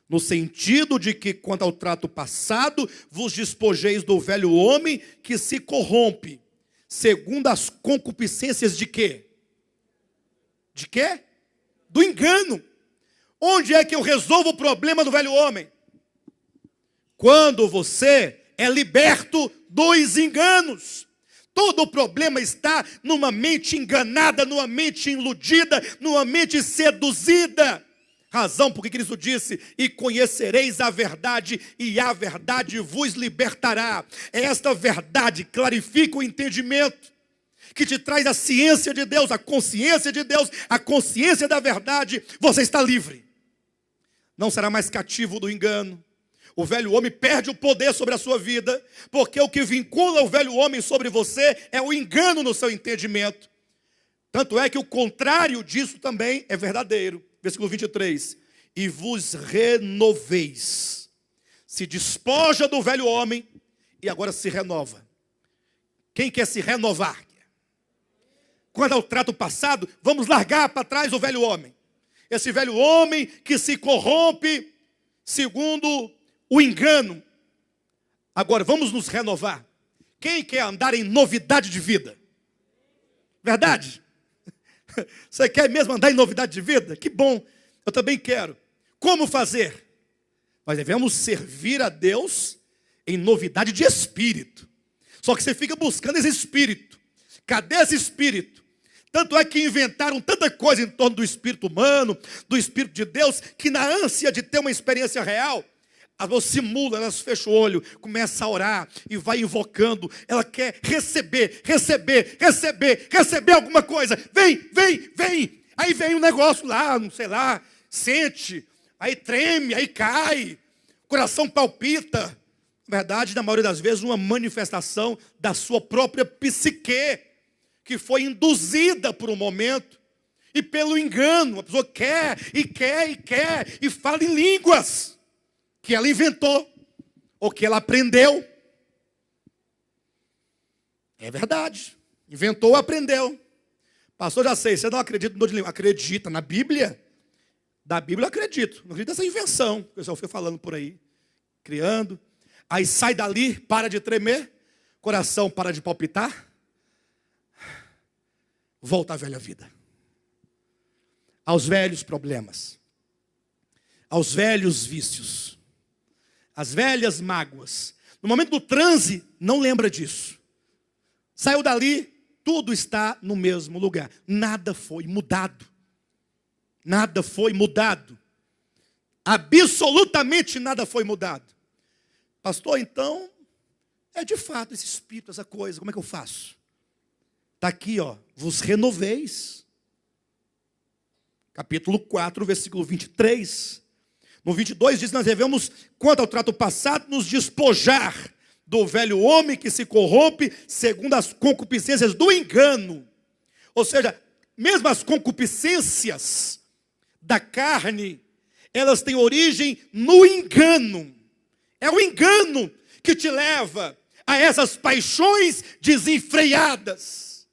No sentido de que, quanto ao trato passado, vos despojeis do velho homem que se corrompe, segundo as concupiscências de quê? De quê? Do engano. Onde é que eu resolvo o problema do velho homem? Quando você é liberto dos enganos. Todo o problema está numa mente enganada, numa mente iludida, numa mente seduzida. Razão porque Cristo disse, e conhecereis a verdade, e a verdade vos libertará. Esta verdade clarifica o entendimento, que te traz a ciência de Deus, a consciência de Deus, a consciência da verdade. Você está livre. Não será mais cativo do engano. O velho homem perde o poder sobre a sua vida, porque o que vincula o velho homem sobre você é o engano no seu entendimento. Tanto é que o contrário disso também é verdadeiro. Versículo 23. E vos renoveis. Se despoja do velho homem e agora se renova. Quem quer se renovar? Quando ao trato passado, vamos largar para trás o velho homem. Esse velho homem que se corrompe segundo o engano. Agora, vamos nos renovar. Quem quer andar em novidade de vida? Verdade? Você quer mesmo andar em novidade de vida? Que bom, eu também quero. Como fazer? Nós devemos servir a Deus em novidade de espírito. Só que você fica buscando esse espírito. Cadê esse espírito? Tanto é que inventaram tanta coisa em torno do espírito humano, do espírito de Deus, que na ânsia de ter uma experiência real, elas simulam, elas fecham o olho, começa a orar e vai invocando. Ela quer receber alguma coisa. Vem. Aí vem um negócio lá, não sei lá, sente, aí treme, aí cai, o coração palpita. Na verdade, na maioria das vezes, uma manifestação da sua própria psique, que foi induzida por um momento E pelo engano, a pessoa quer, e fala em línguas que ela inventou, ou que ela aprendeu. É verdade. Inventou ou aprendeu. Pastor, já sei, você não acredita no dom de língua? Acredita na Bíblia? Da Bíblia eu acredito. Não acredito nessa invenção que o pessoal foi falando por aí, criando. Aí sai dali, para de tremer, coração para de palpitar, volta à velha vida. Aos velhos problemas, aos velhos vícios, às velhas mágoas. No momento do transe, não lembra disso. Saiu dali, tudo está no mesmo lugar. Nada foi mudado. Nada foi mudado. Absolutamente nada foi mudado. Pastor, então, é de fato esse espírito, essa coisa, como é que eu faço? Está aqui, ó, vos renoveis. Capítulo 4, versículo 23. No 22 diz, nós devemos, quanto ao trato passado, nos despojar do velho homem que se corrompe segundo as concupiscências do engano. Ou seja, mesmo as concupiscências da carne, elas têm origem no engano. É o engano que te leva a essas paixões desenfreadas.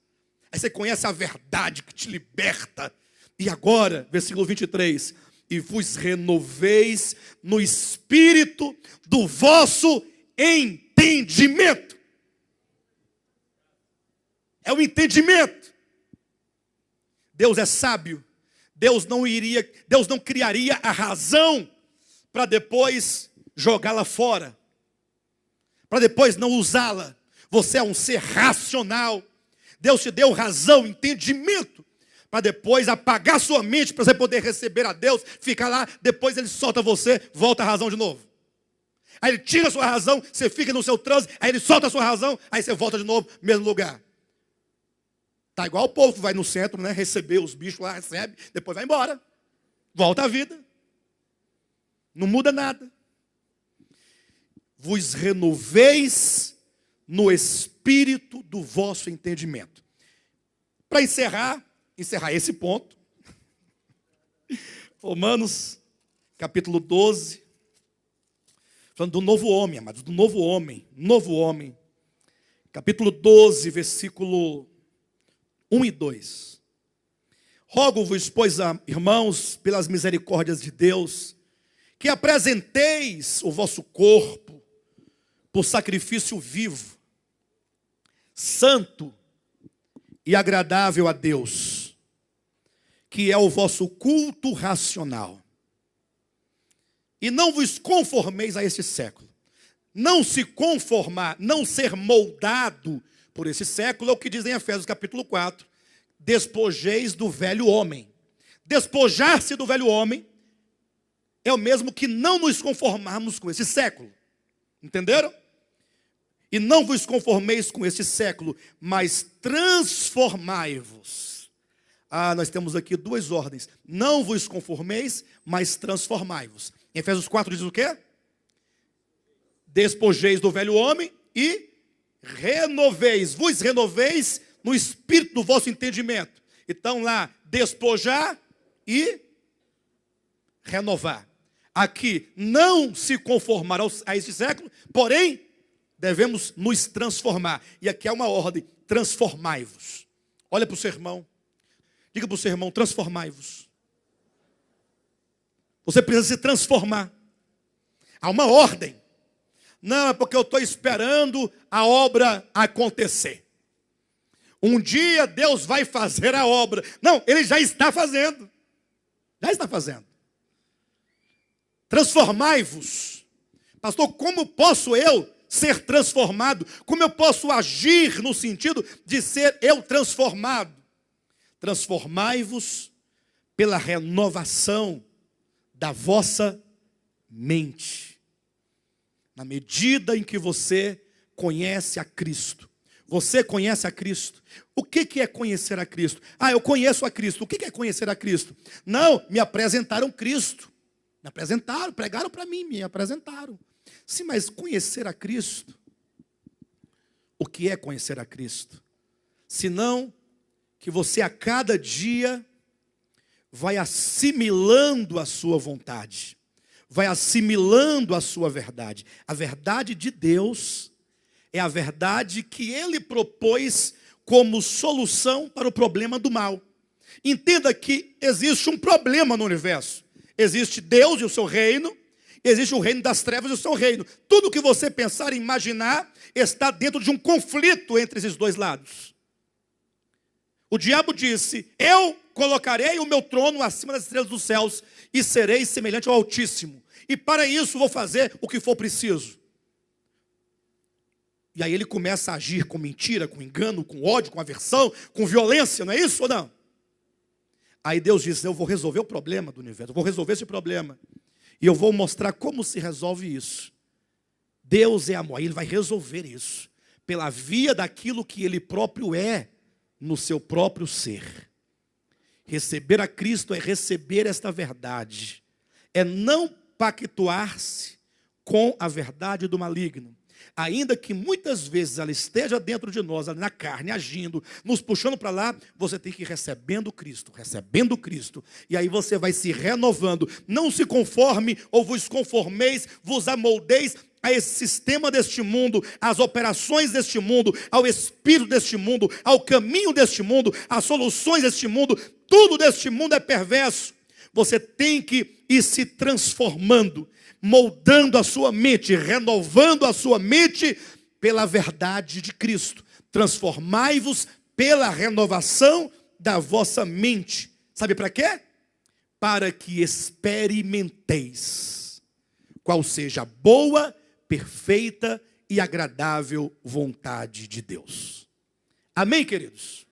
Aí você conhece a verdade que te liberta. E agora, versículo 23, e vos renoveis no espírito do vosso entendimento. É o entendimento. Deus é sábio. Deus não criaria a razão para depois jogá-la fora, para depois não usá-la. Você é um ser racional. Deus te deu razão, entendimento, para depois apagar sua mente, para você poder receber a Deus, ficar lá, depois Ele solta você, volta a razão de novo. Aí Ele tira a sua razão, você fica no seu transe, aí Ele solta a sua razão, aí você volta de novo, mesmo lugar. Tá igual o povo que vai no centro, né, receber os bichos lá, recebe, depois vai embora. Volta à vida. Não muda nada. Vos renoveis no espírito do vosso entendimento. Para encerrar esse ponto, Romanos, capítulo 12, falando do novo homem, amados, do novo homem. Capítulo 12, versículo 1 e 2. Rogo-vos, pois, irmãos, pelas misericórdias de Deus, que apresenteis o vosso corpo por sacrifício vivo, santo e agradável a Deus, que é o vosso culto racional. E não vos conformeis a este século. Não se conformar, não ser moldado por esse século, é o que diz em Efésios capítulo 4. Despojeis do velho homem. Despojar-se do velho homem é o mesmo que não nos conformarmos com esse século. Entenderam? E não vos conformeis com este século, mas transformai-vos. Nós temos aqui duas ordens. Não vos conformeis, mas transformai-vos. Em Efésios 4 diz o quê? Despojeis do velho homem e renoveis. Vos renoveis no espírito do vosso entendimento. Então lá, despojar e renovar. Aqui, não se conformar a este século, porém, devemos nos transformar. E aqui é uma ordem, transformai-vos. Olha para o seu irmão. Diga para o seu irmão, transformai-vos. Você precisa se transformar. Há uma ordem. Não é porque eu estou esperando a obra acontecer. Um dia Deus vai fazer a obra. Não, Ele já está fazendo. Já está fazendo. Transformai-vos. Pastor, como posso eu ser transformado? Como eu posso agir no sentido de ser eu transformado? Transformai-vos pela renovação da vossa mente. Na medida em que você conhece a Cristo. Você conhece a Cristo. O que é conhecer a Cristo? Eu conheço a Cristo. O que é conhecer a Cristo? Não, me apresentaram Cristo. Me apresentaram, pregaram para mim, me apresentaram. Sim, mas conhecer a Cristo, o que é conhecer a Cristo? Senão que você a cada dia vai assimilando a sua vontade, vai assimilando a sua verdade. A verdade de Deus é a verdade que Ele propôs como solução para o problema do mal. Entenda que existe um problema no universo. Existe Deus e o seu reino, existe o reino das trevas e o seu reino. Tudo que você pensar e imaginar está dentro de um conflito entre esses dois lados. O diabo disse: eu colocarei o meu trono acima das estrelas dos céus e serei semelhante ao Altíssimo. E para isso vou fazer o que for preciso. E aí ele começa a agir com mentira, com engano, com ódio, com aversão, com violência, não é isso ou não? Aí Deus diz: eu vou resolver o problema do universo, eu vou resolver esse problema. E eu vou mostrar como se resolve isso. Deus é amor, aí Ele vai resolver isso, pela via daquilo que Ele próprio é, no seu próprio ser. Receber a Cristo é receber esta verdade, é não pactuar-se com a verdade do maligno. Ainda que muitas vezes ela esteja dentro de nós, na carne, agindo, nos puxando para lá, você tem que ir recebendo Cristo, e aí você vai se renovando. Não se conforme ou vos conformeis, vos amoldeis a esse sistema deste mundo, às operações deste mundo, ao espírito deste mundo, ao caminho deste mundo, às soluções deste mundo. Tudo deste mundo é perverso. Você tem que ir se transformando, moldando a sua mente, renovando a sua mente pela verdade de Cristo. Transformai-vos pela renovação da vossa mente. Sabe para quê? Para que experimenteis qual seja a boa, perfeita e agradável vontade de Deus. Amém, queridos?